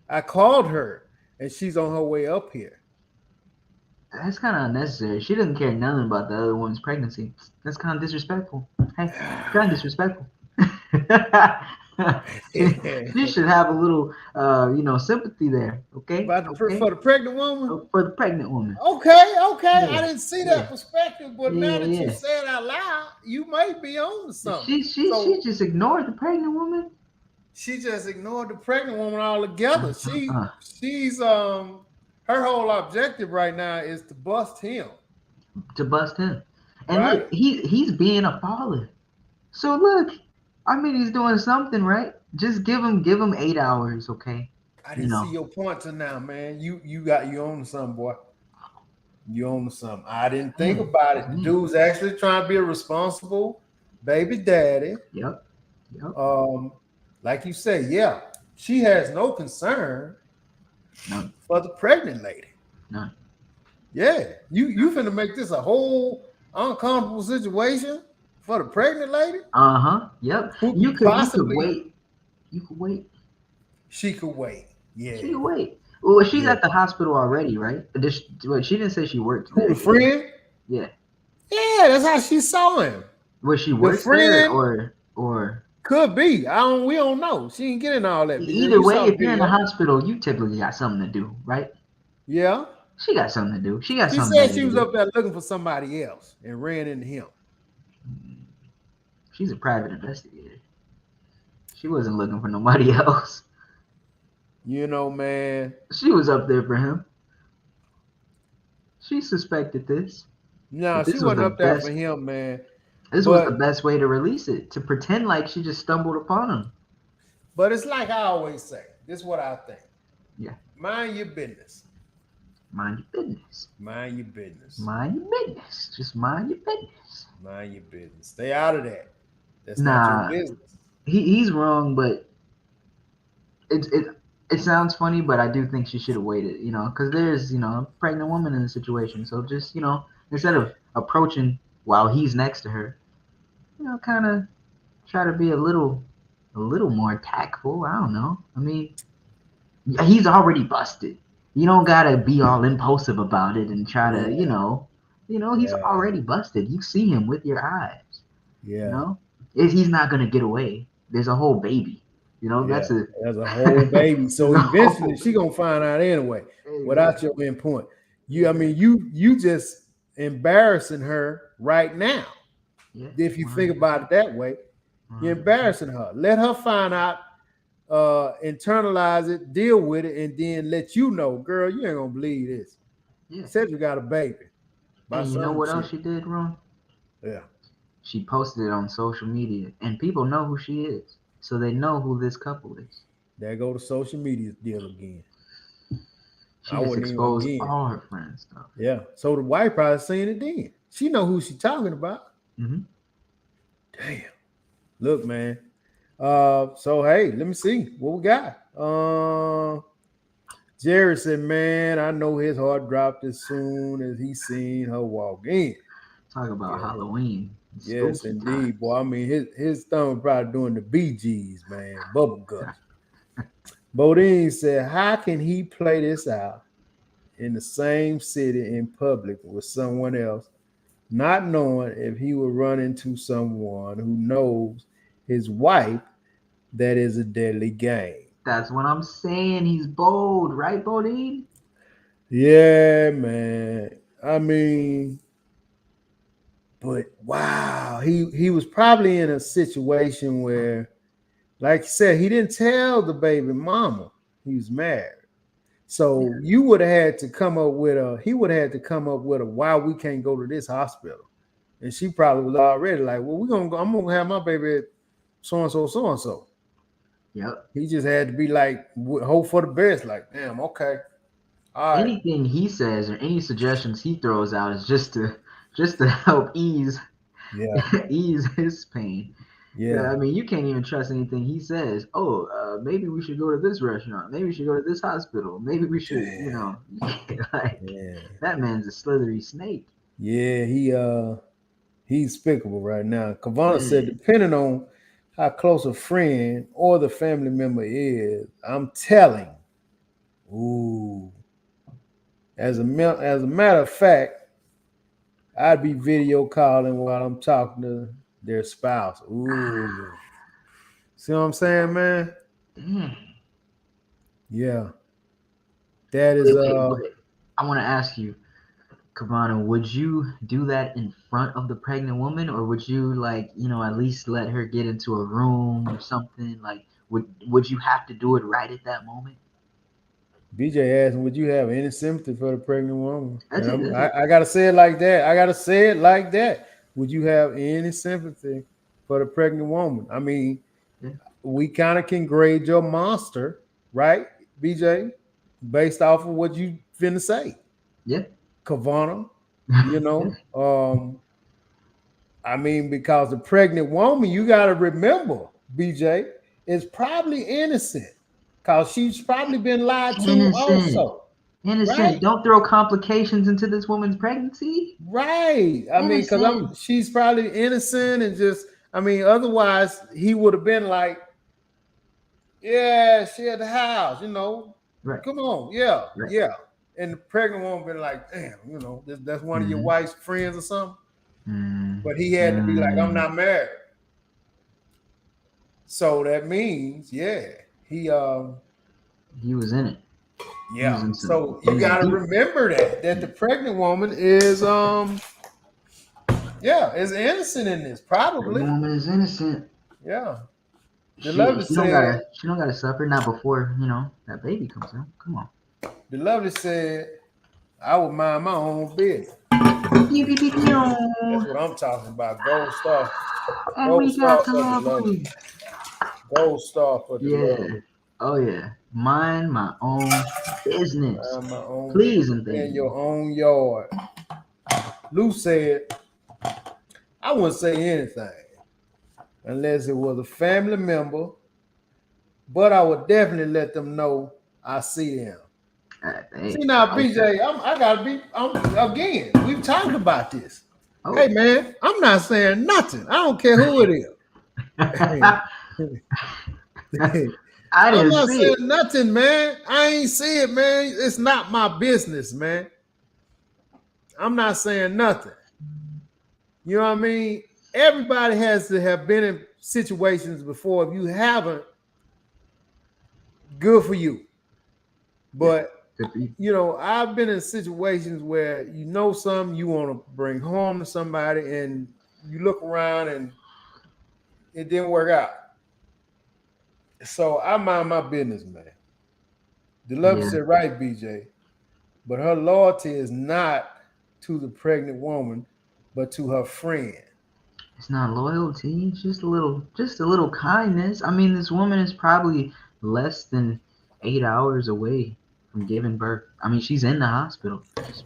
Speaker 1: I called her and she's on her way up here.
Speaker 2: that's kind of unnecessary. She doesn't care nothing about the other woman's pregnancy. That's kind of disrespectful. Hey, kind of disrespectful. She should have a little, sympathy there. Okay,
Speaker 1: About
Speaker 2: okay,
Speaker 1: for the pregnant woman.
Speaker 2: for the pregnant woman.
Speaker 1: Okay, okay.
Speaker 2: Yeah,
Speaker 1: I didn't see
Speaker 2: yeah,
Speaker 1: that perspective, but now
Speaker 2: yeah,
Speaker 1: that you
Speaker 2: yeah.
Speaker 1: say it out loud, you might be on to something.
Speaker 2: She
Speaker 1: So
Speaker 2: just ignored the pregnant woman.
Speaker 1: she just ignored the pregnant woman altogether.
Speaker 2: Uh,
Speaker 1: She's her whole objective right now is to bust him,
Speaker 2: to bust him. And look,
Speaker 1: right?
Speaker 2: he's being a father. So look, I mean he's doing something right. Just give him 8 hours, okay?
Speaker 1: I
Speaker 2: You
Speaker 1: didn't see
Speaker 2: know.
Speaker 1: your point to now, man. You own something, boy. You own something. I didn't think
Speaker 2: Yeah,
Speaker 1: about it. The
Speaker 2: yeah.
Speaker 1: dude's actually trying to be a responsible baby daddy.
Speaker 2: Yep. Yep.
Speaker 1: Um, like you say, yeah, she has no concern
Speaker 2: None.
Speaker 1: for the pregnant lady.
Speaker 2: None.
Speaker 1: Yeah, you finna make this a whole uncomfortable situation for the pregnant lady
Speaker 2: Uh-huh. Yep.
Speaker 1: who
Speaker 2: You
Speaker 1: could
Speaker 2: could
Speaker 1: possibly
Speaker 2: wait. You could wait.
Speaker 1: she could wait.
Speaker 2: She
Speaker 1: Yeah,
Speaker 2: could wait. Well, she's
Speaker 1: yeah.
Speaker 2: at the hospital already, right? Wait, she didn't say she worked
Speaker 1: Who
Speaker 2: there,
Speaker 1: the
Speaker 2: did she?
Speaker 1: friend?
Speaker 2: Yeah.
Speaker 1: Yeah, that's how she saw him.
Speaker 2: Well, she
Speaker 1: The
Speaker 2: works there
Speaker 1: friend
Speaker 2: or
Speaker 1: could be. I don't. We don't know. She didn't get into all that video.
Speaker 2: either
Speaker 1: You
Speaker 2: way,
Speaker 1: saw the
Speaker 2: if you're in the
Speaker 1: video.
Speaker 2: hospital, you typically got something to do, right?
Speaker 1: Yeah.
Speaker 2: She got something to do. She got
Speaker 1: She
Speaker 2: something
Speaker 1: said
Speaker 2: better
Speaker 1: she
Speaker 2: to
Speaker 1: was
Speaker 2: do.
Speaker 1: up there looking for somebody else and ran into him.
Speaker 2: She's a private investigator. She wasn't looking for nobody else.
Speaker 1: Man.
Speaker 2: She was up there for him. She suspected this,
Speaker 1: No,
Speaker 2: but
Speaker 1: she wasn't up there for him, man.
Speaker 2: this was the
Speaker 1: But
Speaker 2: best way to release it, to pretend like she just stumbled upon him.
Speaker 1: it's like I always say. This is what I think.
Speaker 2: Yeah,
Speaker 1: Mind your business.
Speaker 2: mind your business.
Speaker 1: Mind your business.
Speaker 2: Mind your business. Just mind your business.
Speaker 1: Mind your business. Stay out of that. That's not your
Speaker 2: Nah,
Speaker 1: business.
Speaker 2: he's wrong, but it it sounds funny, but I do think she should have waited, because there's a pregnant woman in the situation. So just instead of approaching while he's next to her, kind of try to be a little more tactful. I don't know. I mean, he's already busted. You don't gotta be all impulsive about it and try to,
Speaker 1: Yeah.
Speaker 2: he's
Speaker 1: Yeah.
Speaker 2: already busted. You see him with your eyes. You
Speaker 1: Yeah.
Speaker 2: know, he's not gonna get away. There's a whole baby.
Speaker 1: Yeah.
Speaker 2: That's a
Speaker 1: As a whole baby.
Speaker 2: there's
Speaker 1: So
Speaker 2: a
Speaker 1: eventually
Speaker 2: whole
Speaker 1: she gonna find out anyway, without
Speaker 2: exactly.
Speaker 1: your input. I
Speaker 2: Exactly.
Speaker 1: mean, you just embarrassing her right now.
Speaker 2: Yeah,
Speaker 1: If you think
Speaker 2: 100%.
Speaker 1: about it that way, you're
Speaker 2: 100%.
Speaker 1: embarrassing her. Let her find out, internalize it, deal with it, and then let you know, girl, you ain't gonna believe this.
Speaker 2: Yeah.
Speaker 1: Said you got a baby by
Speaker 2: And you know
Speaker 1: some
Speaker 2: what else
Speaker 1: chick.
Speaker 2: she did wrong?
Speaker 1: Yeah.
Speaker 2: She posted it on social media, and people know who she is, so they know who this couple is.
Speaker 1: There go the social media deal again.
Speaker 2: She
Speaker 1: I
Speaker 2: just
Speaker 1: wouldn't even
Speaker 2: exposed
Speaker 1: again.
Speaker 2: all her friends stuff.
Speaker 1: Yeah. So the wife probably seen it then. She know who she talking about.
Speaker 2: Hmm.
Speaker 1: Damn. Look, man. So hey, let me see what we got. Jerry said, "Man, I know his heart dropped as soon as he seen her walk in."
Speaker 2: Talk about
Speaker 1: Yeah,
Speaker 2: Halloween,
Speaker 1: yes,
Speaker 2: spooky
Speaker 1: indeed, boy.
Speaker 2: times.
Speaker 1: I mean, his thumb probably doing the BGs, man, bubble guts. Bodine said, "How can he play this out in the same city in public with someone else, not knowing if he will run into someone who knows his wife? That is a deadly game."
Speaker 2: That's what I'm saying. He's bold, right, Bodine?
Speaker 1: Yeah, man. I mean, but wow, he was probably in a situation where, like you said, he didn't tell the baby mama he was married.
Speaker 2: Yeah.
Speaker 1: So you would have had to come up with a he would have had to come up with a why we can't go to this hospital. And she probably was already like, well, we're gonna go, I'm gonna have my baby at so and so, so and so.
Speaker 2: Yep.
Speaker 1: He just had to be like hope for the best, like, damn, okay. All right.
Speaker 2: Anything he says or any suggestions he throws out is just to help ease
Speaker 1: Yeah,
Speaker 2: ease his pain.
Speaker 1: yeah,
Speaker 2: Yeah, I mean, you can't even trust anything he says. Oh, maybe we should go to this restaurant. Maybe we should go to this hospital. Maybe we should, like
Speaker 1: yeah.
Speaker 2: that man's a slithery snake.
Speaker 1: Yeah, he's despicable right now. Kavana said,
Speaker 2: Man,
Speaker 1: depending on how close a friend or the family member is, I'm telling. Ooh, as a matter of fact, I'd be video calling while I'm talking to their spouse. Ooh, see what I'm saying, man?
Speaker 2: dang.
Speaker 1: Yeah, that is
Speaker 2: Wait. I want to ask you, Kavana, would you do that in front of the pregnant woman, or would you like, at least let her get into a room or something? Like, would you have to do it right at that moment?
Speaker 1: BJ asking, would you have any sympathy for the pregnant woman?
Speaker 2: That's
Speaker 1: And
Speaker 2: it. That's it.
Speaker 1: I gotta say it like that. I gotta say it like that. Would you have any sympathy for the pregnant woman? I mean,
Speaker 2: Yeah.
Speaker 1: we kind of can grade your monster, right, BJ, based off of what you finna say,
Speaker 2: Yeah.
Speaker 1: Kavana. You know, I mean, because the pregnant woman, you got to remember, BJ, is probably innocent, because she's probably been lied to
Speaker 2: Innocent.
Speaker 1: also, right?
Speaker 2: Innocent. Don't throw complications into this woman's pregnancy.
Speaker 1: Right. I mean, because
Speaker 2: Innocent.
Speaker 1: she's probably innocent and just, I mean, otherwise he would have been like, yeah, she at the house,
Speaker 2: Right.
Speaker 1: come on, yeah,
Speaker 2: Right.
Speaker 1: yeah. And the pregnant woman been like, damn, that's one of your
Speaker 2: Mm-hmm.
Speaker 1: wife's friends or something. But he had to be like, I'm
Speaker 2: Mm-hmm.
Speaker 1: not married. So that means, yeah, he
Speaker 2: He was in it. He was
Speaker 1: yeah.
Speaker 2: in some.
Speaker 1: So
Speaker 2: He
Speaker 1: you
Speaker 2: was
Speaker 1: gotta
Speaker 2: deep.
Speaker 1: remember that the pregnant woman is yeah, is innocent in this,
Speaker 2: Pregnant
Speaker 1: probably.
Speaker 2: woman is innocent.
Speaker 1: Yeah. The
Speaker 2: She
Speaker 1: lovely
Speaker 2: she don't
Speaker 1: said,
Speaker 2: gotta she don't gotta suffer. Not before that baby comes out. Come on.
Speaker 1: the lovely said, I would mind my own business.
Speaker 2: Pew, pew, pew,
Speaker 1: That's
Speaker 2: pew.
Speaker 1: what I'm talking about. Gold star.
Speaker 2: And
Speaker 1: Gold
Speaker 2: we got
Speaker 1: star
Speaker 2: the
Speaker 1: for the lovely.
Speaker 2: lovely.
Speaker 1: Gold star for the lovely.
Speaker 2: Yeah. Oh yeah. Mind my own business.
Speaker 1: Mind my own
Speaker 2: Please
Speaker 1: business
Speaker 2: and thank
Speaker 1: in
Speaker 2: you.
Speaker 1: your own yard. Lou said, I wouldn't say anything unless it was a family member, but I would definitely let them know I see them. See
Speaker 2: Hey,
Speaker 1: now,
Speaker 2: I like that.
Speaker 1: BJ, I gotta be. Again. We've talked about this. Hey
Speaker 2: Oh.
Speaker 1: man, I'm not saying nothing. I don't care who it is.
Speaker 2: I
Speaker 1: I'm
Speaker 2: didn't
Speaker 1: not
Speaker 2: see
Speaker 1: saying
Speaker 2: it.
Speaker 1: nothing, man. I ain't see it, man. It's not my business, man. I'm not saying nothing. You know what I mean? Everybody has to have been in situations before. If you haven't, good for you.
Speaker 2: Yeah.
Speaker 1: But
Speaker 2: Good for you.
Speaker 1: I've been in situations where something you want to bring home to somebody, and you look around and it didn't work out. So I mind my business, man. The love
Speaker 2: Yeah.
Speaker 1: said right, BJ, but her loyalty is not to the pregnant woman, but to her friend.
Speaker 2: It's not loyalty. It's just a little kindness. I mean, this woman is probably less than 8 hours away from giving birth. I mean, she's in the hospital.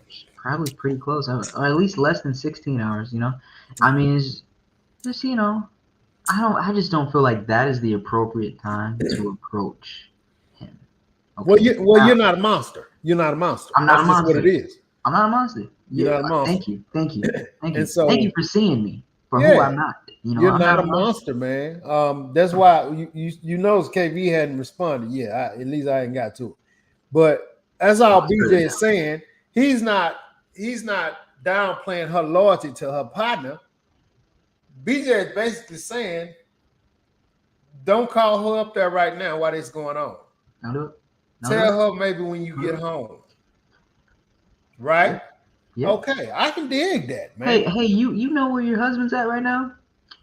Speaker 2: She's probably pretty close, or at least less than 16 hours. I mean, it's just I just don't feel like that is the appropriate time to approach him. Okay,
Speaker 4: You're not a monster. You're not a monster.
Speaker 2: I'm not a
Speaker 4: That's just what it
Speaker 2: monster.
Speaker 4: is.
Speaker 2: I'm not a monster.
Speaker 4: You're
Speaker 2: Yeah,
Speaker 4: not a monster.
Speaker 2: thank you, thank you, thank
Speaker 4: And
Speaker 2: you, thank you
Speaker 4: so,
Speaker 2: for seeing me for who
Speaker 4: yeah,
Speaker 2: I'm not.
Speaker 4: you're
Speaker 2: I'm
Speaker 4: not
Speaker 2: not
Speaker 4: a
Speaker 2: a monster.
Speaker 4: monster, man. That's why you notice KV hadn't responded. Yeah, at least I ain't got to it. But that's all BJ is saying. He's not downplaying her loyalty to her partner. BJ is basically saying, don't call her up there right now while this going on.
Speaker 2: Don't do it.
Speaker 4: Tell her maybe when you get home. Right?
Speaker 2: Yeah.
Speaker 4: Okay, I can dig that, man.
Speaker 2: Hey, you know where your husband's at right now?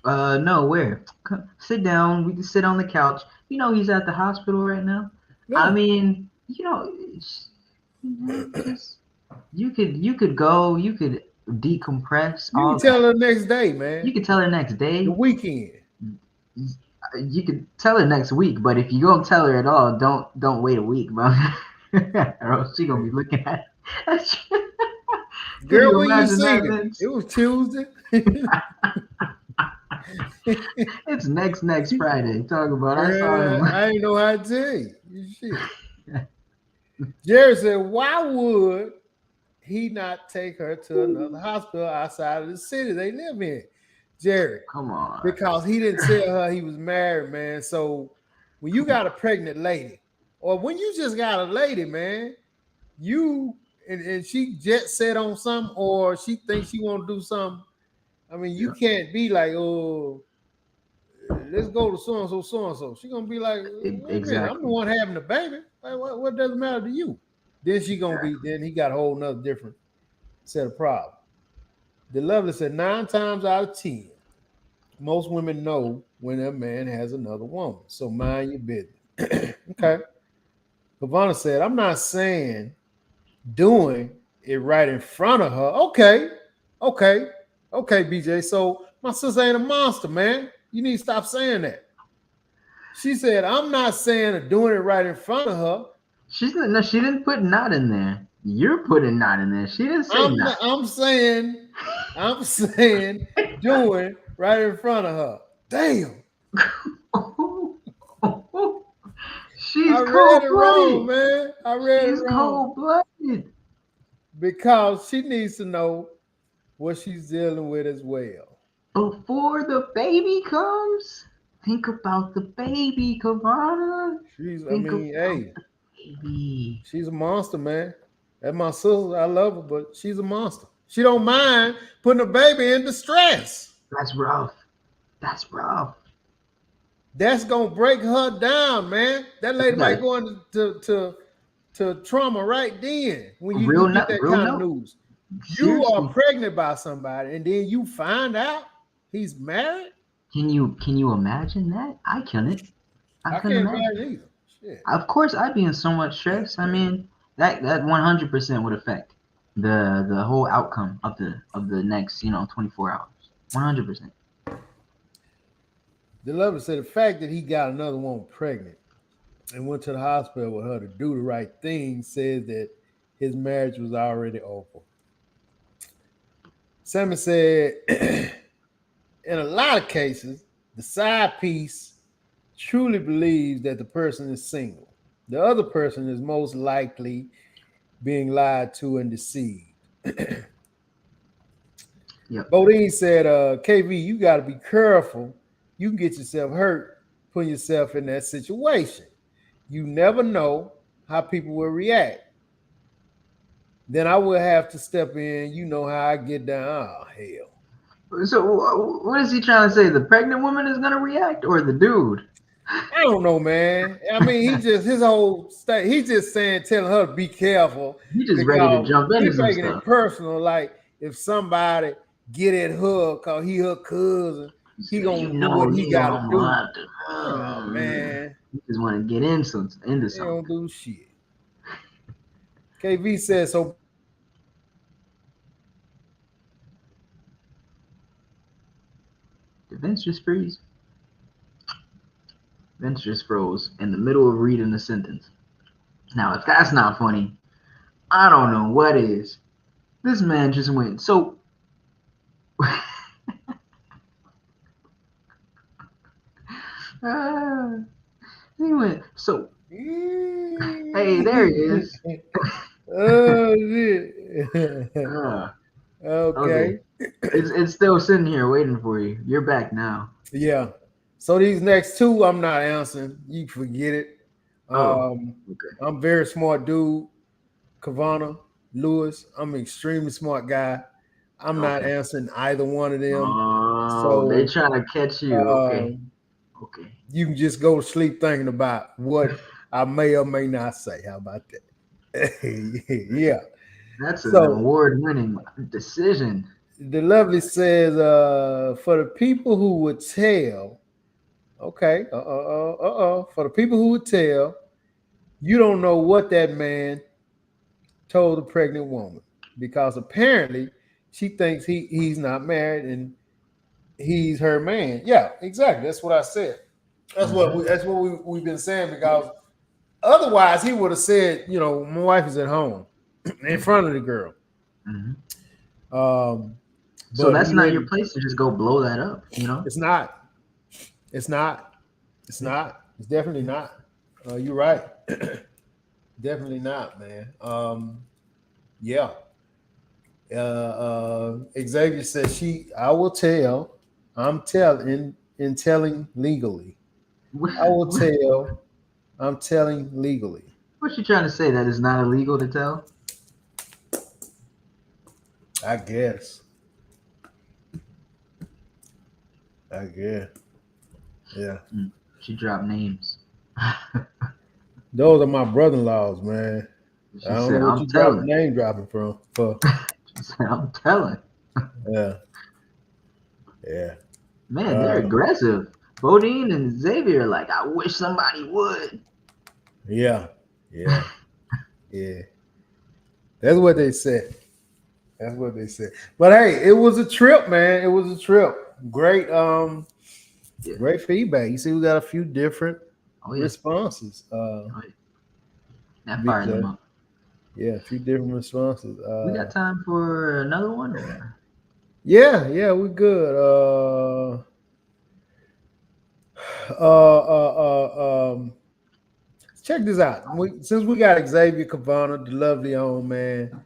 Speaker 2: No, where? Come, sit down. We can sit on the couch. He's at the hospital right now.
Speaker 4: Yeah.
Speaker 2: I mean, just you could go. You could decompress.
Speaker 4: You can tell her next day, man.
Speaker 2: You could tell her next day.
Speaker 4: The weekend.
Speaker 2: You could tell her next week, but if you don't tell her at all, don't wait a week, bro. Or else she gonna be looking at it.
Speaker 4: Girl, when you see it? It was Tuesday.
Speaker 2: It's next Friday. Talk about
Speaker 4: Girl,
Speaker 2: I saw him.
Speaker 4: I ain't know how to tell you. Shit. Jerry said, why would he not take her to another hospital outside of the city they live in? Jerry.
Speaker 2: Come on.
Speaker 4: Because he didn't tell her he was married, man. So when you got a pregnant lady, or when you just got a lady, man, you and she jet set on something, or she thinks she want to do something. I mean, you can't be like, oh, let's go to so and so, so and so. She gonna be like, exactly. I'm the one having the baby. Like, what does it matter to you? Then she gonna be. Then he got a whole nother different set of problems. The Lovely said 9 times out of 10, most women know when a man has another woman. So mind your business. Okay. Pavana said, I'm not saying doing it right in front of her. Okay, BJ. So my sister ain't a monster, man. You need to stop saying that. She said, I'm not saying doing it right in front of her.
Speaker 2: She didn't put not in there. You're putting not in there. She didn't say not.
Speaker 4: I'm saying doing right in front of her. Damn.
Speaker 2: She's cold-blooded,
Speaker 4: man. I read it wrong.
Speaker 2: She's cold-blooded.
Speaker 4: Because she needs to know what she's dealing with as well.
Speaker 2: Before the baby comes, think about the baby, Kavana.
Speaker 4: Baby. She's a monster, man. That's my sister. I love her, but she's a monster. She don't mind putting a baby in distress.
Speaker 2: That's rough.
Speaker 4: That's gonna break her down, man. That lady might go into trauma right then when you get that kind of news. Seriously. You are pregnant by somebody, and then you find out he's married.
Speaker 2: Can you imagine that? I couldn't.
Speaker 4: I can't imagine either. Shit.
Speaker 2: Of course, I'd be in so much stress. I mean, that 100% would affect the whole outcome of the next 24 hours. 100%.
Speaker 4: The lover said the fact that he got another woman pregnant and went to the hospital with her to do the right thing says that his marriage was already over. Sammy said, in a lot of cases, the side piece truly believes that the person is single. The other person is most likely being lied to and deceived.
Speaker 2: Yep.
Speaker 4: Bodine said, KV, you got to be careful. You can get yourself hurt putting yourself in that situation. You never know how people will react. Then I will have to step in. You know how I get down. Oh, hell.
Speaker 2: So what is he trying to say? The pregnant woman is going to react, or the dude?
Speaker 4: I don't know, man. I mean, his whole state, he's just telling her to be careful.
Speaker 2: He's just ready to jump into
Speaker 4: he's making it personal. Like if somebody get at her because he her cousin, he gonna do what he gotta do. Oh man,
Speaker 2: he just want to get into something.
Speaker 4: He don't do shit. KV says so.
Speaker 2: Did Vince just freeze? Vince just froze in the middle of reading the sentence. Now, if that's not funny, I don't know what is. This man just went so. uh, he went so. Hey, there he is.
Speaker 4: Oh shit.
Speaker 2: Uh, okay,
Speaker 4: Okay.
Speaker 2: it's still sitting here waiting for you. You're back now.
Speaker 4: Yeah. So these next two, I'm not answering. You forget it.
Speaker 2: Oh,
Speaker 4: Um,
Speaker 2: okay.
Speaker 4: I'm very smart dude. Kavana, Lewis. I'm an extremely smart guy. I'm not
Speaker 2: Okay.
Speaker 4: answering either one of them.
Speaker 2: Oh, they
Speaker 4: So
Speaker 2: trying to catch you. Okay.
Speaker 4: um,
Speaker 2: Okay.
Speaker 4: you can just go to sleep thinking about what I may or may not say. How about that? Yeah.
Speaker 2: That's an
Speaker 4: So
Speaker 2: award-winning decision.
Speaker 4: the lovely says, for the people who would tell, okay, for the people who would tell, you don't know what that man told the pregnant woman because apparently she thinks he's not married and he's her man. Yeah, exactly. That's what I said.
Speaker 2: Hmm.
Speaker 4: That's what we've been saying because otherwise he would have said, you know, my wife is at home in front of the girl.
Speaker 2: Hmm.
Speaker 4: Um,
Speaker 2: So
Speaker 4: but
Speaker 2: that's
Speaker 4: he
Speaker 2: not your
Speaker 4: didn't.
Speaker 2: place to just go blow that up, you know?
Speaker 4: It's not. It's not. It's
Speaker 2: Yeah.
Speaker 4: not. It's definitely not. You're right. Definitely not, man. Yeah. Xavier says she. I will tell. I'm telling in telling legally. I will tell. I'm telling legally.
Speaker 2: What you trying to say? That is not illegal to tell?
Speaker 4: I guess. I guess. Yeah.
Speaker 2: Mm, she dropped names.
Speaker 4: Those are my brother-in-laws, man. I
Speaker 2: She
Speaker 4: don't know
Speaker 2: said,
Speaker 4: what
Speaker 2: I'm
Speaker 4: you drop
Speaker 2: telling.
Speaker 4: name dropping from. For
Speaker 2: She said, I'm telling.
Speaker 4: yeah, yeah.
Speaker 2: Man, they're
Speaker 4: Uh,
Speaker 2: aggressive. Bodine and Xavier are like, I wish somebody would.
Speaker 4: yeah, yeah, yeah. That's what they said. That's what they said. But hey, it was a trip, man. It was a trip. Great,
Speaker 2: Yeah.
Speaker 4: great feedback. You see, we got a few different
Speaker 2: Oh, yeah.
Speaker 4: responses.
Speaker 2: Oh, yeah. That fired them
Speaker 4: BJ.
Speaker 2: up.
Speaker 4: Yeah, a few different responses.
Speaker 2: We got time for another one or?
Speaker 4: Yeah, yeah, we good. Check this out. Since we got Xavier Cavana, the lovely old man,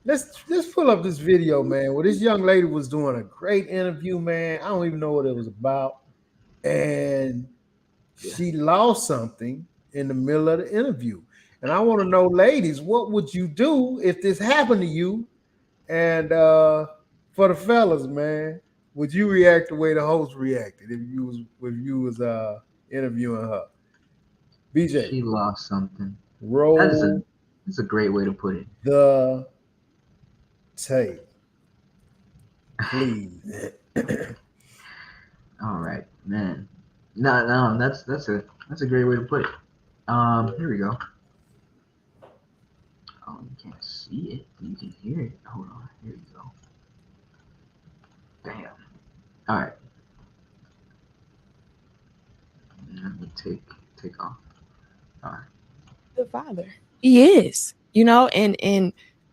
Speaker 4: let's pull up this video, man. Where this young lady was doing a great interview, man. I don't even know what it was about, and
Speaker 2: Yeah.
Speaker 4: she lost something in the middle of the interview. And I want to know, ladies, what would you do if this happened to you? And for the fellas, man, would you react the way the host reacted if you was interviewing her? BJ,
Speaker 2: She lost something. That is
Speaker 4: roll
Speaker 2: that's a great way to put it.
Speaker 4: the tape, please.
Speaker 2: All right, man. No, no, that's a great way to put it. Here we go. Oh, you can't see it. You can hear it. Hold on. Here we go. Damn. All right. Let me take off. All right.
Speaker 5: The father. He is, you know, and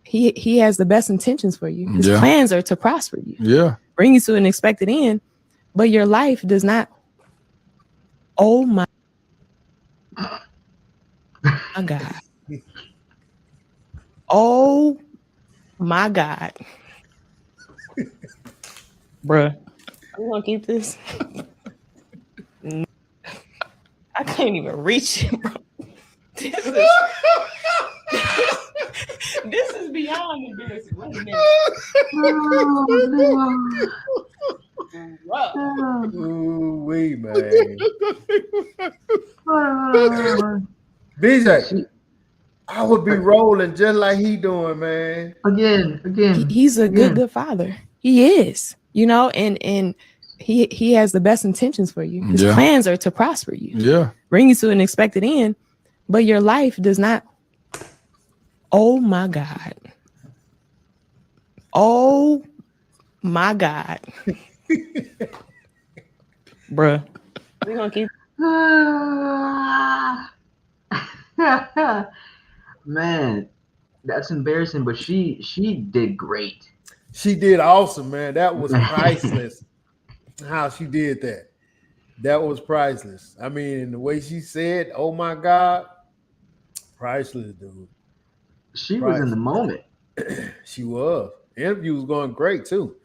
Speaker 5: he has the best intentions for you. His plans are to prosper you.
Speaker 6: Yeah.
Speaker 5: Bring you to an expected end, but your life does not. Oh my God. Oh my God. Bruh. I'm gonna keep this. I can't even reach it, bro. This is this is beyond embarrassing. Wait a minute.
Speaker 2: Oh,
Speaker 4: Ooh, wee, man.
Speaker 2: no.
Speaker 4: BJ,
Speaker 2: She,
Speaker 4: I would be rolling just like he doing, man.
Speaker 2: again,
Speaker 5: He's a
Speaker 2: again.
Speaker 5: good father. He is, you know, and he has the best intentions for you. His plans are to prosper you.
Speaker 6: Yeah.
Speaker 5: Bring you to an expected end, but your life does not. Oh my God. Oh my God. Bruh. We're gonna keep
Speaker 2: Man, that's embarrassing. But she did great.
Speaker 4: She did awesome, man. That was priceless. How she did that. That was priceless. I mean, the way she said, "Oh my God," priceless, dude.
Speaker 2: She was in the
Speaker 4: Priceless.
Speaker 2: moment.
Speaker 4: She was. Interview was going great too.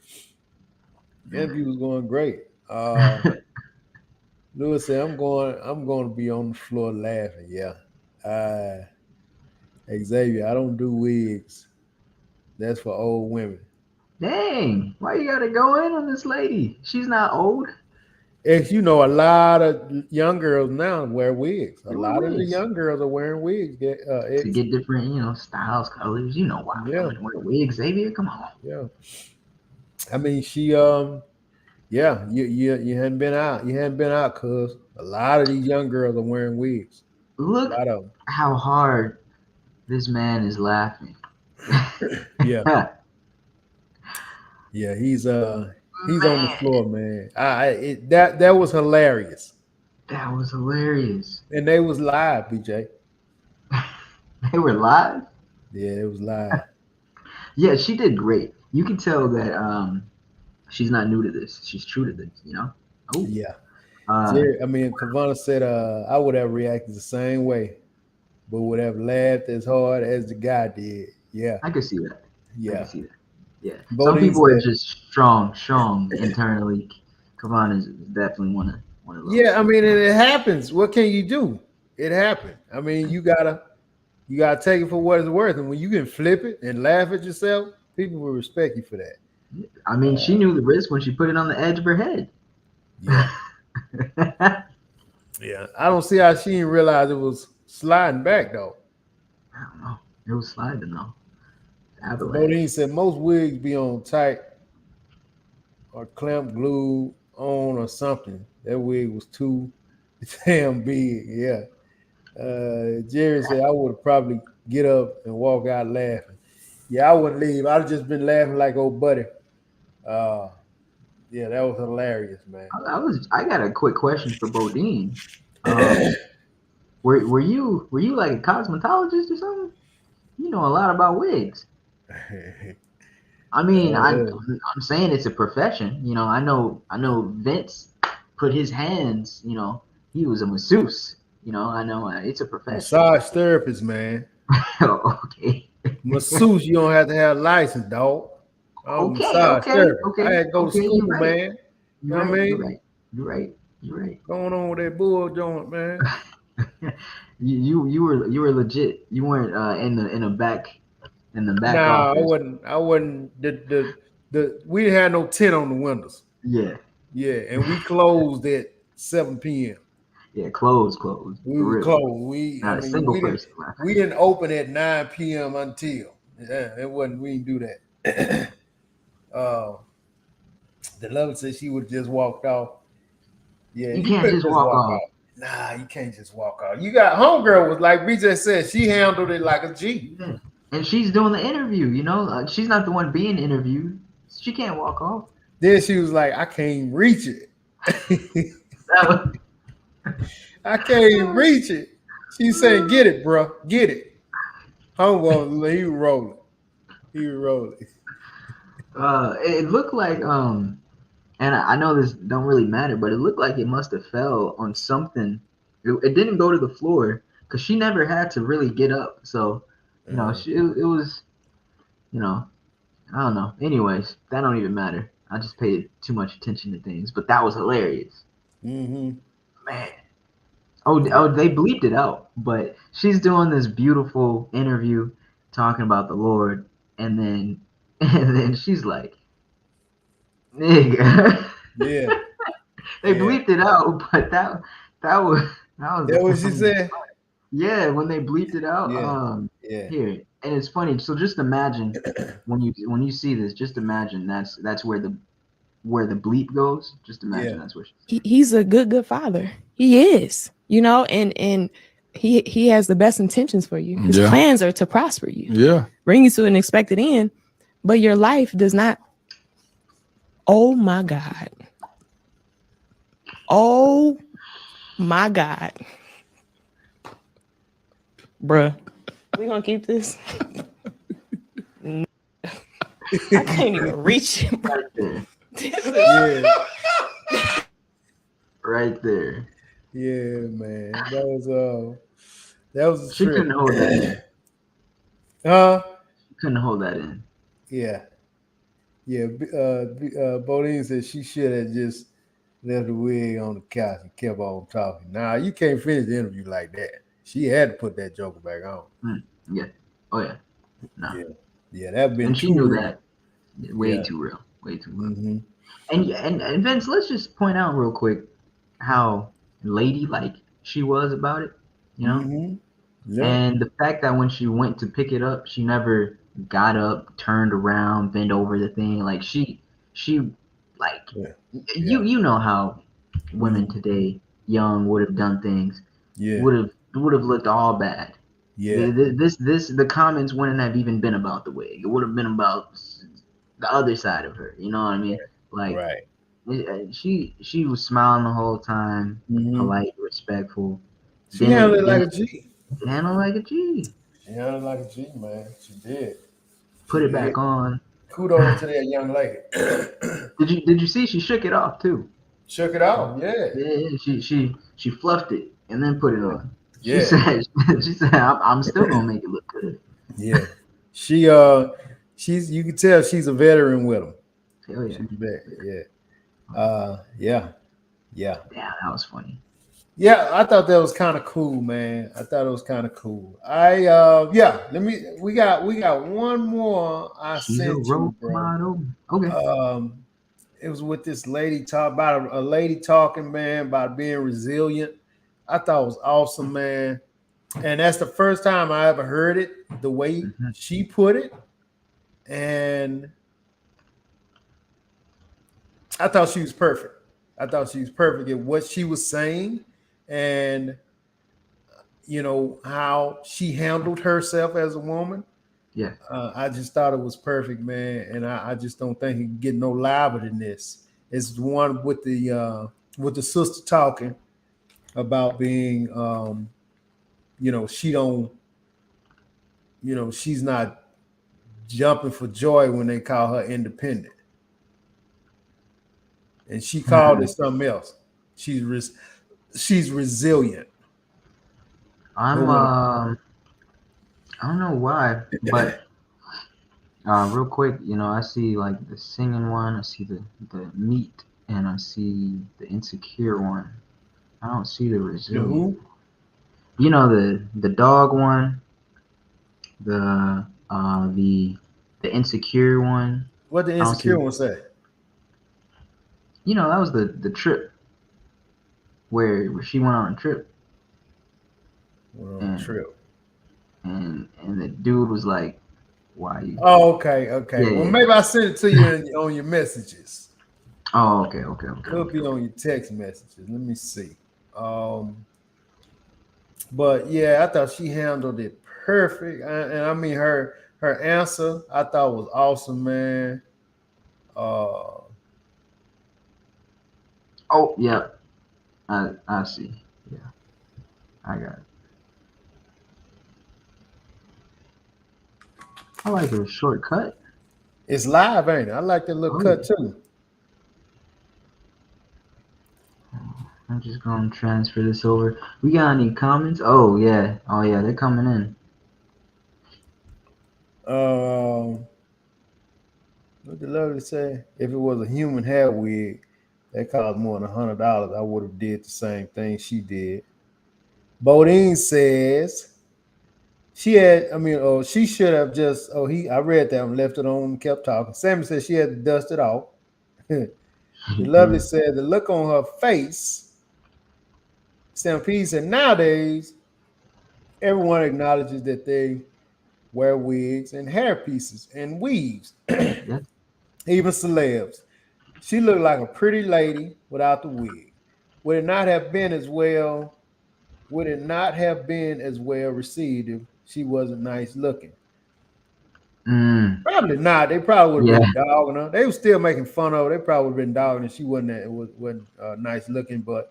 Speaker 2: Man.
Speaker 4: Interview was going great. Lewis said, I'm going to be on the floor laughing." Yeah. Uh, Xavier, I don't do wigs. That's for old women.
Speaker 2: Dang, why you gotta go in on this lady? She's not old.
Speaker 4: As you know, a lot of young girls now wear wigs. A
Speaker 2: They wear
Speaker 4: lot of the
Speaker 2: wigs
Speaker 4: young girls are wearing wigs.
Speaker 2: to get different, styles, colors. You know why
Speaker 4: Yeah,
Speaker 2: women wear wigs, Xavier? Come on.
Speaker 4: yeah. I mean, yeah. You hadn't been out. You hadn't been out, cuz a lot of these young girls are wearing wigs. A
Speaker 2: Look
Speaker 4: lot of
Speaker 2: how hard this man is laughing.
Speaker 4: them. Yeah, yeah. He's on the
Speaker 2: Man,
Speaker 4: floor, man. That was hilarious,
Speaker 2: that was hilarious.
Speaker 4: and they was live, BJ.
Speaker 2: They were live.
Speaker 4: Yeah, it was live.
Speaker 2: Yeah, she did great. You can tell that she's not new to this. She's true to this. Oh,
Speaker 4: Yeah.
Speaker 2: uh,
Speaker 4: Jerry, I mean, Kavana said, I would have reacted the same way, but would have laughed as hard as the guy did. Yeah,
Speaker 2: I could see that. I could
Speaker 4: yeah.
Speaker 2: see that. Yeah, some
Speaker 4: Bodine
Speaker 2: people are
Speaker 4: said,
Speaker 2: just strong internally. Kavan is definitely one of
Speaker 4: yeah.
Speaker 2: those.
Speaker 4: I mean, it happens. What can you do? It happened. I mean, you gotta take it for what it's worth. And when you can flip it and laugh at yourself, people will respect you for that.
Speaker 2: I mean, she
Speaker 4: Uh,
Speaker 2: knew the risk when she put it on the edge of her head.
Speaker 4: yeah,
Speaker 2: I
Speaker 4: yeah. I don't see how she didn't realize it was sliding back though.
Speaker 2: don't know. It was sliding though.
Speaker 4: Bodine
Speaker 2: Avalanche.
Speaker 4: said most wigs be on tight or clamp glued on or something. That wig was too damn big. Yeah. Jerry said I would probably get up and walk out laughing. Yeah, I wouldn't leave. I'd just been laughing like old buddy. Uh, yeah, that was hilarious, man.
Speaker 2: I got a quick question for Bodine. Um, were you like a cosmetologist or something? You know a lot about wigs. I mean, I'm saying it's a profession. I know Vince put his hands. He was a masseuse. I know it's a profession.
Speaker 4: Massage therapist, man.
Speaker 2: Okay.
Speaker 4: Masseuse, you don't have to have a license, dog. I'm a
Speaker 2: Okay,
Speaker 4: massage
Speaker 2: okay,
Speaker 4: therapist. I
Speaker 2: okay,
Speaker 4: had to go to
Speaker 2: okay.
Speaker 4: school,
Speaker 2: You're right.
Speaker 4: man. You
Speaker 2: You're
Speaker 4: know what I
Speaker 2: right. You're
Speaker 4: mean?
Speaker 2: right. You're right. You're right.
Speaker 4: Going on with that bull joint, man.
Speaker 2: You were legit. You weren't in the back
Speaker 4: Nah, I
Speaker 2: office.
Speaker 4: wasn't. I wasn't. The we didn't have no tent on the windows.
Speaker 2: Yeah,
Speaker 4: Yeah, and we closed at 7 p.m.
Speaker 2: yeah. Close
Speaker 4: We
Speaker 2: for
Speaker 4: was
Speaker 2: real.
Speaker 4: closed. I
Speaker 2: Not a
Speaker 4: mean,
Speaker 2: single person left.
Speaker 4: we didn't open at 9 p.m. until. Yeah, it wasn't. We didn't do that. uh, the love said she would just walked off. Yeah,
Speaker 2: You
Speaker 4: you
Speaker 2: can't
Speaker 4: couldn't
Speaker 2: just
Speaker 4: just
Speaker 2: walk
Speaker 4: walk
Speaker 2: off.
Speaker 4: out. Nah, you can't just walk out. You got homegirl was like BJ said. She handled it like a G.
Speaker 2: Yeah. And she's doing the interview. She's not the one being interviewed. She can't walk off.
Speaker 4: Then she was like, I can't even reach it.
Speaker 2: That was,
Speaker 4: I can't even reach it. She said, "Get it, bro. Get it." Homeboy, he was rolling. He was rolling.
Speaker 2: it looked like and I know this don't really matter, but it looked like it must have fell on something. It didn't go to the floor because she never had to really get up. So, it was, I don't know. Anyways, that don't even matter. I just paid too much attention to things, but that was hilarious,
Speaker 4: Mm-hmm.
Speaker 2: man. Oh, they bleeped it out, but she's doing this beautiful interview talking about the Lord, and then and then she's like, "Nigga."
Speaker 4: Yeah.
Speaker 2: They
Speaker 4: Yeah.
Speaker 2: bleeped it out, but that was the
Speaker 4: That what she
Speaker 2: funniest
Speaker 4: said?
Speaker 2: part. Yeah, when they bleeped it out,
Speaker 4: Yeah. Yeah.
Speaker 2: here, and it's funny. So just imagine when you see this, just imagine that's where the bleep goes. Just imagine
Speaker 4: Yeah.
Speaker 2: that's where.
Speaker 5: He's a good father. He is, and he has the best intentions for you. His plans are to prosper you.
Speaker 6: Yeah.
Speaker 5: Bring you to an expected end, but your life does not. Oh my God. Oh my God. Bruh. We gonna keep this. I can't even reach it.
Speaker 2: Right there.
Speaker 4: Yeah,
Speaker 2: Right there.
Speaker 4: yeah, man. That was a
Speaker 2: She
Speaker 4: trip.
Speaker 2: couldn't hold that in.
Speaker 4: Huh?
Speaker 2: She couldn't hold that in.
Speaker 4: Yeah, yeah. Bodine said she should have just left the wig on the couch and kept on talking. Nah, you can't finish the interview like that. She had to put that joker back on.
Speaker 2: Yeah. Oh yeah. No.
Speaker 4: Yeah, yeah. That been
Speaker 2: And she
Speaker 4: too
Speaker 2: knew
Speaker 4: real.
Speaker 2: that. Way
Speaker 4: Yeah.
Speaker 2: too real. Way too real.
Speaker 4: Mm-hmm.
Speaker 2: And Vince, let's just point out real quick how ladylike she was about it. You know?
Speaker 4: Mm-hmm. Yeah.
Speaker 2: And the fact that when she went to pick it up, she never got up, turned around, bent over the thing. Like she like
Speaker 4: Yeah.
Speaker 2: you know how women
Speaker 4: Mhm.
Speaker 2: today, young, would have done things,
Speaker 4: Yeah.
Speaker 2: would have looked all bad.
Speaker 4: Yeah.
Speaker 2: The comments wouldn't have even been about the wig. It would have been about the other side of her. You know what I mean? Like
Speaker 4: Right.
Speaker 2: she was smiling the whole time,
Speaker 4: Mm-hmm.
Speaker 2: polite, respectful.
Speaker 4: She handled it like a G.
Speaker 2: Handle like a G.
Speaker 4: She handled it like a G, man. She did.
Speaker 2: Put
Speaker 4: She
Speaker 2: it
Speaker 4: did.
Speaker 2: back on.
Speaker 4: Kudos to that young lady.
Speaker 2: Did you see she shook it off too?
Speaker 4: Shook it off. Yeah.
Speaker 2: Yeah, she fluffed it and then put it on. She
Speaker 4: Yeah.
Speaker 2: said she said I'm still gonna make it look good.
Speaker 4: Yeah. She's you can tell she's a veteran with them.
Speaker 2: Hell yeah.
Speaker 4: She's back. Yeah. Yeah. Yeah.
Speaker 2: Yeah, that was funny.
Speaker 4: Yeah, I thought that was kind of cool, man. I thought it was kind of cool. We got one more I
Speaker 2: She's a
Speaker 4: sent
Speaker 2: role
Speaker 4: you, bro.
Speaker 2: model. Okay.
Speaker 4: It was with this lady talk about a lady talking, man, about being resilient. I thought it was awesome, man. And that's the first time I ever heard it the way she put it. And I thought she was perfect. I thought she was perfect at what she was saying and how she handled herself as a woman.
Speaker 2: Yeah.
Speaker 4: I just thought it was perfect, man, and I just don't think it can get no louder than this. It's the one with the sister talking about being, she don't, she's not jumping for joy when they call her independent, and she called it something else. She's resilient. No one.
Speaker 2: I don't know why, but real quick, I see like the singing one, I see the meat, and I see the insecure one. I don't see the
Speaker 4: The
Speaker 2: resilient.
Speaker 4: who?
Speaker 2: The dog one, the the insecure one.
Speaker 4: What the
Speaker 2: I don't
Speaker 4: insecure
Speaker 2: see.
Speaker 4: one say?
Speaker 2: That was the trip where she went on a trip.
Speaker 4: Went on a trip.
Speaker 2: And the dude was like, "Why you?"
Speaker 4: Oh, okay.
Speaker 2: Yeah,
Speaker 4: Well,
Speaker 2: yeah.
Speaker 4: maybe I sent it to you on your messages.
Speaker 2: Oh, okay.
Speaker 4: Could be on your text messages. Let me see. But yeah, I thought she handled it perfect, and I mean her answer I thought was awesome, man.
Speaker 2: Oh, yeah. I see. Yeah, I got it. I like a shortcut.
Speaker 4: It's live, ain't it? I like that little cut too.
Speaker 2: I'm just gonna transfer this over. We got any comments? Oh yeah, they're coming in.
Speaker 4: What the lovely say? If it was a human hair wig that cost more than $100, I would have did the same thing she did. Bodine says she should have just. I read that and left it on and kept talking. Sammy said she had to dust it off. The lovely said the look on her face. Stampede said nowadays everyone acknowledges that they wear wigs and hair pieces and weaves,
Speaker 2: Yeah.
Speaker 4: even celebs. She looked like a pretty lady without the wig. Would it not have been as well? Would it not have been as well received if she wasn't nice looking? Probably not. They probably would have been dogging her. They were still making fun of her. They probably would have been dogging her. She wasn't nice looking, but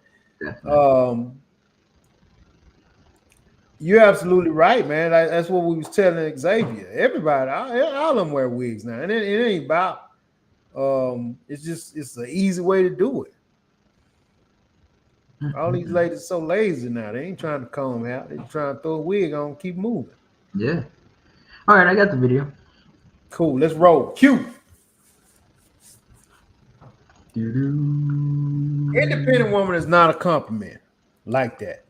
Speaker 4: You're absolutely right, man. That's what we was telling Xavier. Everybody, all of them wear wigs now, and it ain't about. It's an easy way to do it. All these ladies are so lazy now. They ain't trying to comb out. They trying to throw a wig on, keep moving.
Speaker 2: Yeah. All right, I got the video.
Speaker 4: Cool. Let's roll. Cue. Independent woman is not a compliment like that.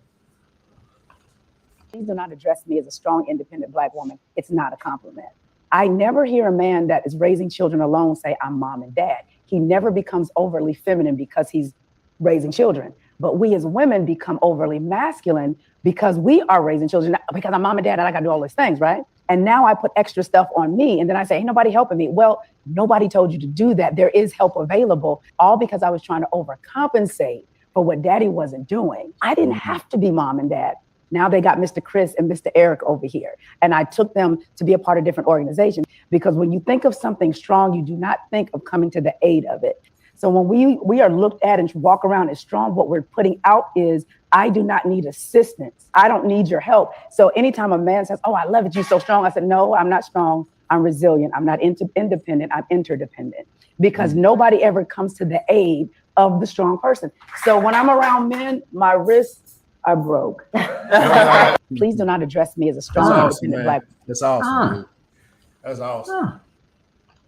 Speaker 6: Please do not address me as a strong, independent Black woman. It's not a compliment. I never hear a man that is raising children alone say, I'm mom and dad. He never becomes overly feminine because he's raising children. But we as women become overly masculine because we are raising children, because I'm mom and dad and I got to do all these things, right? And now I put extra stuff on me. And then I say, ain't nobody helping me. Well, nobody told you to do that. There is help available, all because I was trying to overcompensate for what daddy wasn't doing. I didn't have to be mom and dad. Now they got Mr. Chris and Mr. Eric over here. And I took them to be a part of different organizations because when you think of something strong, you do not think of coming to the aid of it. So when we are looked at and walk around as strong, what we're putting out is, I do not need assistance. I don't need your help. So anytime a man says, oh, I love it, you're so strong. I said, no, I'm not strong. I'm resilient. I'm not independent. I'm interdependent because nobody ever comes to the aid of the strong person. So when I'm around men, my wrists are broke. Please do not address me as a strong, independent Black.
Speaker 4: That's awesome. That's awesome.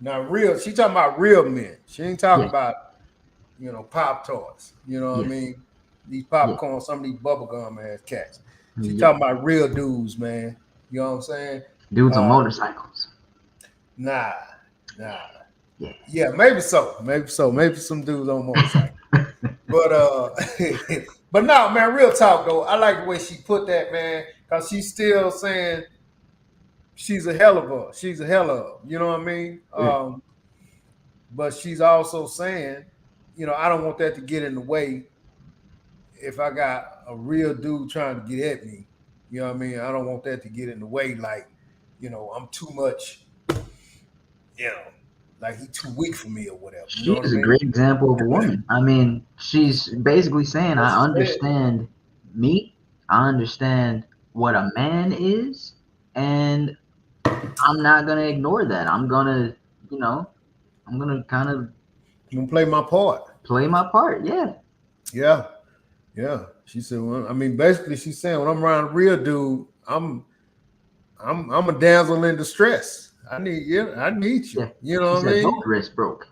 Speaker 4: Now, she talking about real men. She ain't talking about, Pop Tarts. You know what I mean? These popcorn, some of these bubblegum ass cats. She talking about real dudes, man. You know what I'm saying?
Speaker 2: Dudes on motorcycles.
Speaker 4: Nah. Yeah, maybe so. Maybe some dudes on motorcycles. But no, man, real talk though. I like the way she put that, man, because she's still saying she's a hell of her. She's a hell of, you know what I mean? Yeah. But she's also saying, I don't want that to get in the way if I got a real dude trying to get at me. You know what I mean? I don't want that to get in the way like, I'm too much, like he too weak for me or whatever.
Speaker 2: She is a great example of a woman. I mean, she's basically saying, I understand me. I understand what a man is, and I'm not gonna ignore that. I'm gonna kind of
Speaker 4: play my part.
Speaker 2: Play my part, yeah.
Speaker 4: Yeah. She said, well, I mean, basically she's saying when I'm around a real dude, I'm a damsel in distress. I need you. Yeah. You know what I mean?
Speaker 2: Both wrists broke.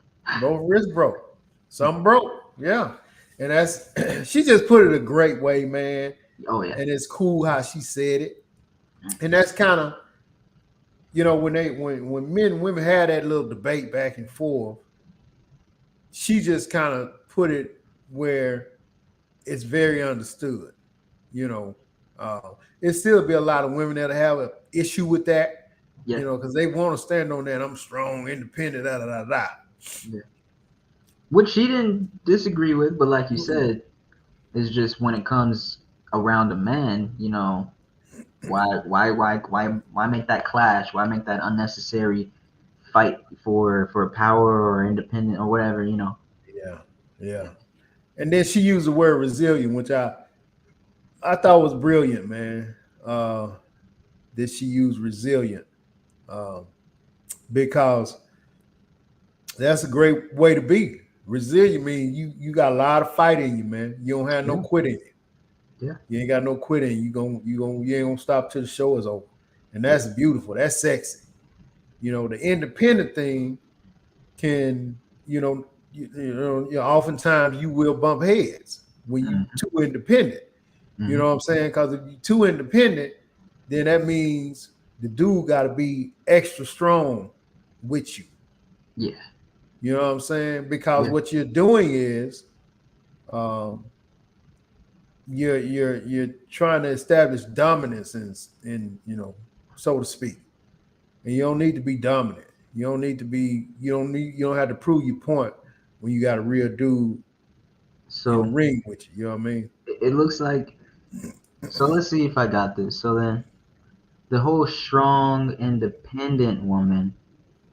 Speaker 4: Some broke. Yeah. And that's she just put it a great way, man.
Speaker 2: Oh yeah.
Speaker 4: And it's cool how she said it. And that's kind of, when men and women had that little debate back and forth, she just kind of put it where it's very understood. It still be a lot of women that have an issue with that. Yeah. Because they want to stand on that. I'm strong, independent,
Speaker 2: Yeah. Which she didn't disagree with, but like you said, it's just when it comes around a man, why make that clash? Why make that unnecessary fight for power or independent or whatever,
Speaker 4: Yeah. And then she used the word resilient, which I thought was brilliant, man. That she used resilient. Because that's a great way to be. Resilient means you got a lot of fight in you, man. You don't have no quit in you.
Speaker 2: Yeah.
Speaker 4: You ain't got no quit in you. You ain't gonna stop till the show is over. And that's beautiful. That's sexy. The independent thing can, oftentimes you will bump heads when you're too independent. You know what I'm saying? Because if you're too independent, then that means the dude got to be extra strong with you.
Speaker 2: Yeah.
Speaker 4: You know what I'm saying? Because what you're doing is you're trying to establish dominance in so to speak. And you don't need to be dominant. You don't have to prove your point when you got a real dude in the ring with you. You know what I mean?
Speaker 2: It looks like, so let's see if I got this. So then the whole strong, independent woman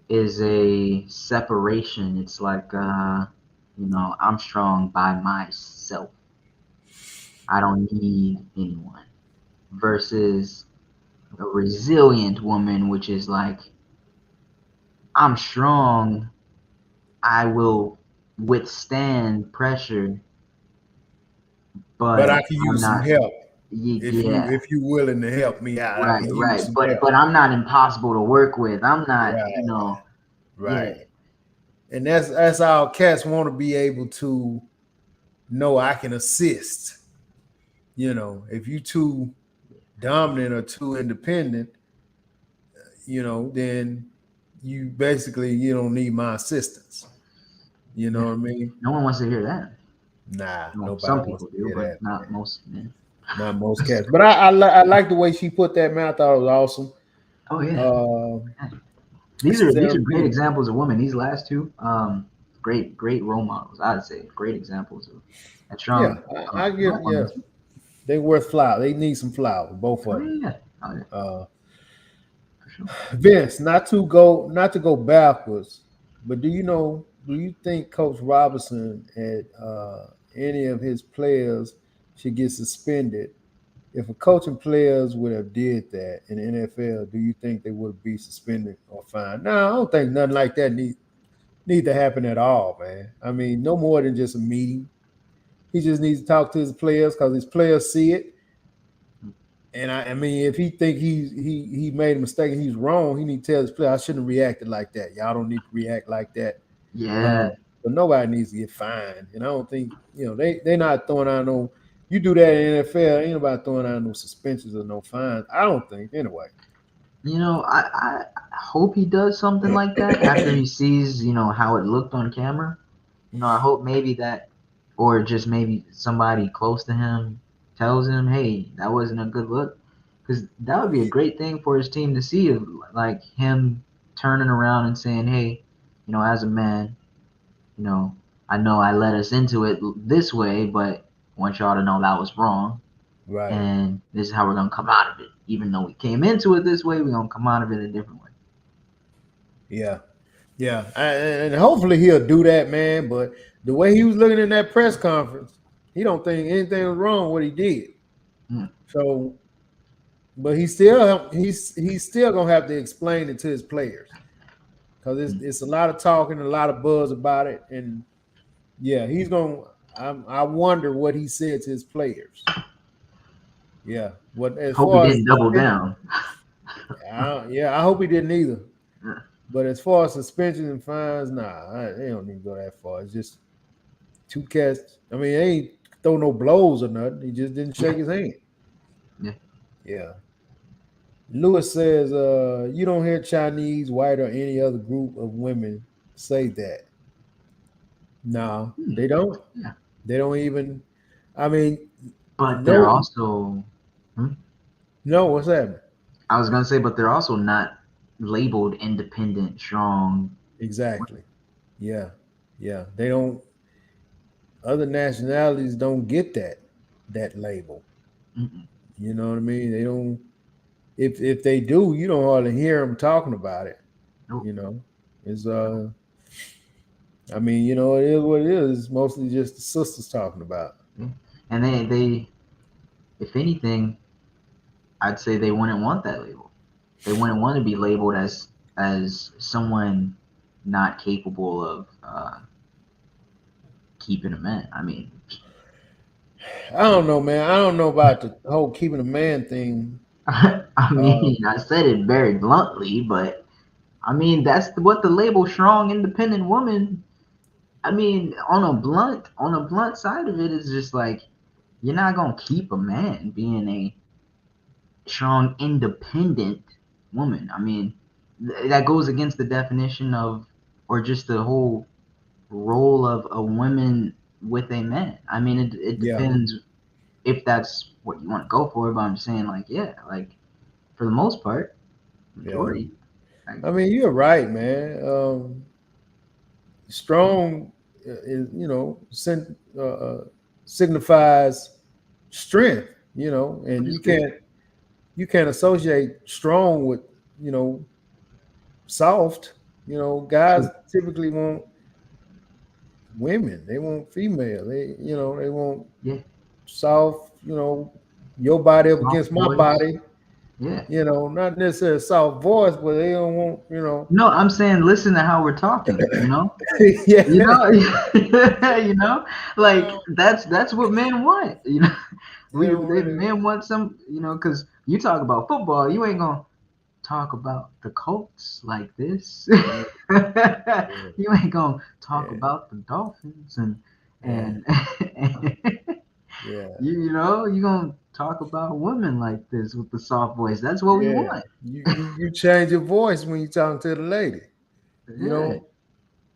Speaker 2: is a separation. It's like, I'm strong by myself. I don't need anyone. versus a resilient woman, which is like, I'm strong, I will withstand pressure,
Speaker 4: But
Speaker 2: but
Speaker 4: I can
Speaker 2: I'm
Speaker 4: use some
Speaker 2: not.
Speaker 4: help
Speaker 2: Yeah,
Speaker 4: if you willing to help me out. I
Speaker 2: right,
Speaker 4: can use
Speaker 2: right.
Speaker 4: some
Speaker 2: But
Speaker 4: help.
Speaker 2: I'm not impossible to work with. I'm not,
Speaker 4: Right,
Speaker 2: yeah,
Speaker 4: right. And that's how cats want to be able to know I can assist. If you too dominant or too independent, then you basically you don't need my assistance. You
Speaker 2: yeah.
Speaker 4: know what I mean?
Speaker 2: No one wants to hear that.
Speaker 4: Nah,
Speaker 2: Well,
Speaker 4: nobody
Speaker 2: some
Speaker 4: wants
Speaker 2: people
Speaker 4: to
Speaker 2: do,
Speaker 4: hear
Speaker 2: but
Speaker 4: that,
Speaker 2: not
Speaker 4: man.
Speaker 2: most men.
Speaker 4: Not most cats. But I like the way she put that, man. I thought it was awesome.
Speaker 2: Oh yeah.
Speaker 4: Uh,
Speaker 2: These
Speaker 4: instead
Speaker 2: are
Speaker 4: of
Speaker 2: great
Speaker 4: being
Speaker 2: examples of women. These last two, great role models. I'd say great examples of a
Speaker 4: yeah,
Speaker 2: strong
Speaker 4: I give
Speaker 2: black
Speaker 4: yeah,
Speaker 2: woman too.
Speaker 4: they worth flowers. They need some flowers, both
Speaker 2: Oh
Speaker 4: of them.
Speaker 2: yeah, yeah. Oh yeah,
Speaker 4: Uh,
Speaker 2: for sure.
Speaker 4: Vince, not to go backwards, but do you think Coach Robinson and any of his players should get suspended? If a coach and players would have did that in the NFL, do you think they would be suspended or fined? No, I don't think nothing like that need to happen at all, man. I mean, no more than just a meeting. He just needs to talk to his players because his players see it. And I mean, if he think he made a mistake and he's wrong, he need to tell his player, I shouldn't have reacted like that. Y'all don't need to react like that. Uh,
Speaker 2: Yeah,
Speaker 4: but nobody needs to get fined. And I don't think they not throwing out no. You do that in NFL, ain't nobody throwing out no suspensions or no fines. I don't think anyway.
Speaker 2: I hope he does something like that after he sees how it looked on camera. I hope maybe that, or just maybe somebody close to him tells him, "Hey, that wasn't a good look," because that would be a great thing for his team to see, of like him turning around and saying, "Hey, as a man, you know, I know I led us into it this way, but I want y'all to know that was wrong,
Speaker 4: Right.
Speaker 2: and this is how we're gonna come out of it. Even though we came into it this way, we're gonna come out of it a different way."
Speaker 4: Yeah. Yeah. And hopefully he'll do that, man. But the way he was looking in that press conference, he don't think anything was wrong with what he did.
Speaker 2: Mm,
Speaker 4: So, but he's still gonna have to explain it to his players because
Speaker 2: mm.
Speaker 4: it's a lot of talking, a lot of buzz about it, and yeah, he's gonna. I wonder what he said to his players. Yeah, what as
Speaker 2: Hope he
Speaker 4: far as
Speaker 2: didn't double down.
Speaker 4: I hope he didn't either.
Speaker 2: Yeah.
Speaker 4: But as far as suspension and fines, they don't need to go that far. It's just two cats. I mean, they ain't throw no blows or nothing. He just didn't shake his hand.
Speaker 2: Yeah.
Speaker 4: Yeah. Lewis says, you don't hear Chinese, white, or any other group of women say that. No,
Speaker 2: Hmm.
Speaker 4: they don't.
Speaker 2: Yeah.
Speaker 4: They don't even. I mean,
Speaker 2: But they're
Speaker 4: no,
Speaker 2: also, hmm?
Speaker 4: no. What's that?
Speaker 2: I was gonna say, but they're also not labeled independent, strong.
Speaker 4: Exactly. Yeah, yeah. They don't. Other nationalities don't get that label.
Speaker 2: Mm-mm.
Speaker 4: You know what I mean? They don't. If they do, you don't hardly hear them talking about it.
Speaker 2: Nope.
Speaker 4: You know, it's
Speaker 2: No.
Speaker 4: I mean, it is what it is. It's mostly just the sisters talking about.
Speaker 2: Yeah. And if anything, I'd say they wouldn't want that label. They wouldn't want to be labeled as someone not capable of keeping a man. I mean,
Speaker 4: I don't know, man. I don't know about the whole keeping a man thing.
Speaker 2: I
Speaker 4: Uh,
Speaker 2: mean, I said it very bluntly, but I mean that's what the label strong independent woman. I mean, on a blunt side of it is just like, you're not gonna keep a man being a strong independent woman. I mean, that goes against the definition of, or just the whole role of a woman with a man. I mean, it
Speaker 4: yeah,
Speaker 2: depends if that's what you want to go for, but I'm saying, like, yeah, like, for the most part,
Speaker 4: yeah.
Speaker 2: majority, like,
Speaker 4: I mean, you're right, man. Strong is signifies strength. And
Speaker 2: it's good.
Speaker 4: you can't associate strong with you know soft. Guys
Speaker 2: True.
Speaker 4: typically want women. They want female. They want
Speaker 2: Yeah.
Speaker 4: soft. your body up
Speaker 2: Soft
Speaker 4: against my
Speaker 2: voice.
Speaker 4: body.
Speaker 2: Yeah.
Speaker 4: You know, not necessarily soft voice, but they don't want, you know.
Speaker 2: No, I'm saying listen to how we're talking, you know?
Speaker 4: Yeah.
Speaker 2: You know, you know, like that's what men want, you know.
Speaker 4: They don't really.
Speaker 2: Men want some, you know, because you talk about football, you ain't gonna talk about the Colts like this. You ain't gonna talk
Speaker 4: Yeah.
Speaker 2: about the Dolphins
Speaker 4: Yeah.
Speaker 2: and
Speaker 4: Yeah.
Speaker 2: you know, you gonna talk about women like this with the soft voice. That's what we
Speaker 4: Yeah.
Speaker 2: want.
Speaker 4: You change your voice when you talking to the lady. You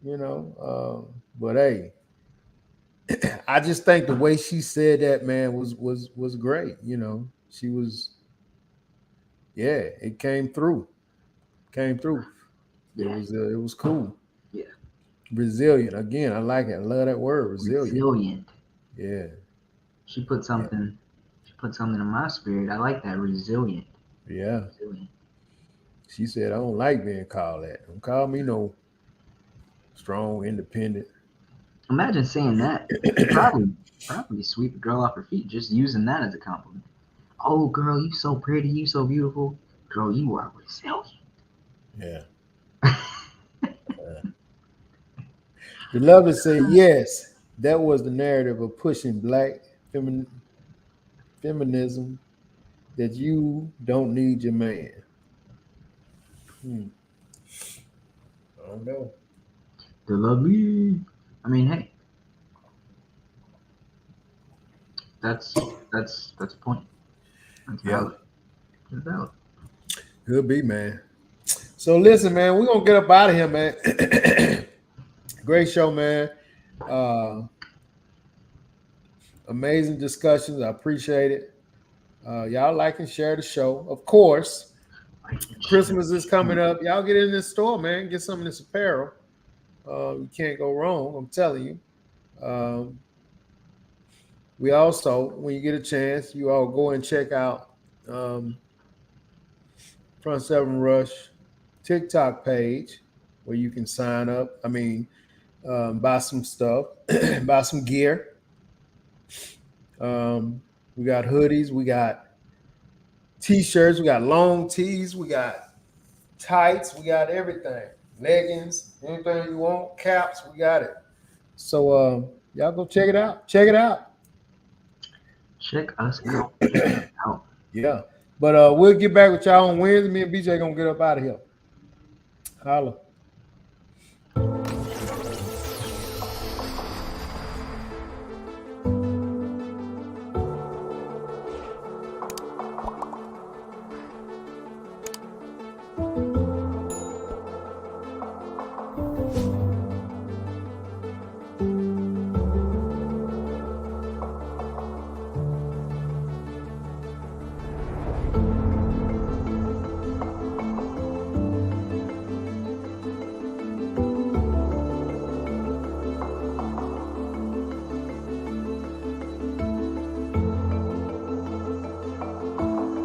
Speaker 2: Yeah,
Speaker 4: know, but hey, I just think the way she said that, man, was great. You know, she was, yeah, it came through. Came through.
Speaker 2: yeah,
Speaker 4: It was cool.
Speaker 2: yeah.
Speaker 4: Resilient. Again, I like it. I love that word, resilient.
Speaker 2: Resilient.
Speaker 4: Yeah.
Speaker 2: She put
Speaker 4: Yeah.
Speaker 2: something. She put something in my spirit. I like that. Resilient.
Speaker 4: Yeah.
Speaker 2: Resilient.
Speaker 4: She said, I don't like being called that. Don't call me no strong, independent.
Speaker 2: Imagine saying that. You probably sweep a girl off her feet just using that as a compliment. Oh, girl, you so pretty. You so beautiful. Girl, you are resilient.
Speaker 4: Yeah. Beloved said, yes, that was the narrative of pushing black feminism that you don't need your man. I don't know.
Speaker 2: They love me. I mean, hey, that's a point. That's
Speaker 4: Yeah,
Speaker 2: valid. That's valid.
Speaker 4: could be, man. So listen, man, we're gonna get up out of here, man. Great show, man. Uh Amazing discussions. I appreciate it. Y'all like and share the show. Of course,
Speaker 2: Like and share.
Speaker 4: Christmas is coming up. Y'all get in this store, man. Get some of this apparel. You can't go wrong. I'm telling you. Um, we also, when you get a chance, you all go and check out um, Front Seven Rush TikTok page where you can sign up. I mean, buy some stuff, buy some gear. We got hoodies, we got t-shirts, we got long tees, we got tights, we got everything. Leggings, anything you want, caps, we got it. So y'all go check it out. Check it out.
Speaker 2: Check us out. Check us out.
Speaker 4: Yeah. But we'll get back with y'all on Wednesday. Me and BJ gonna get up out of here. Holla.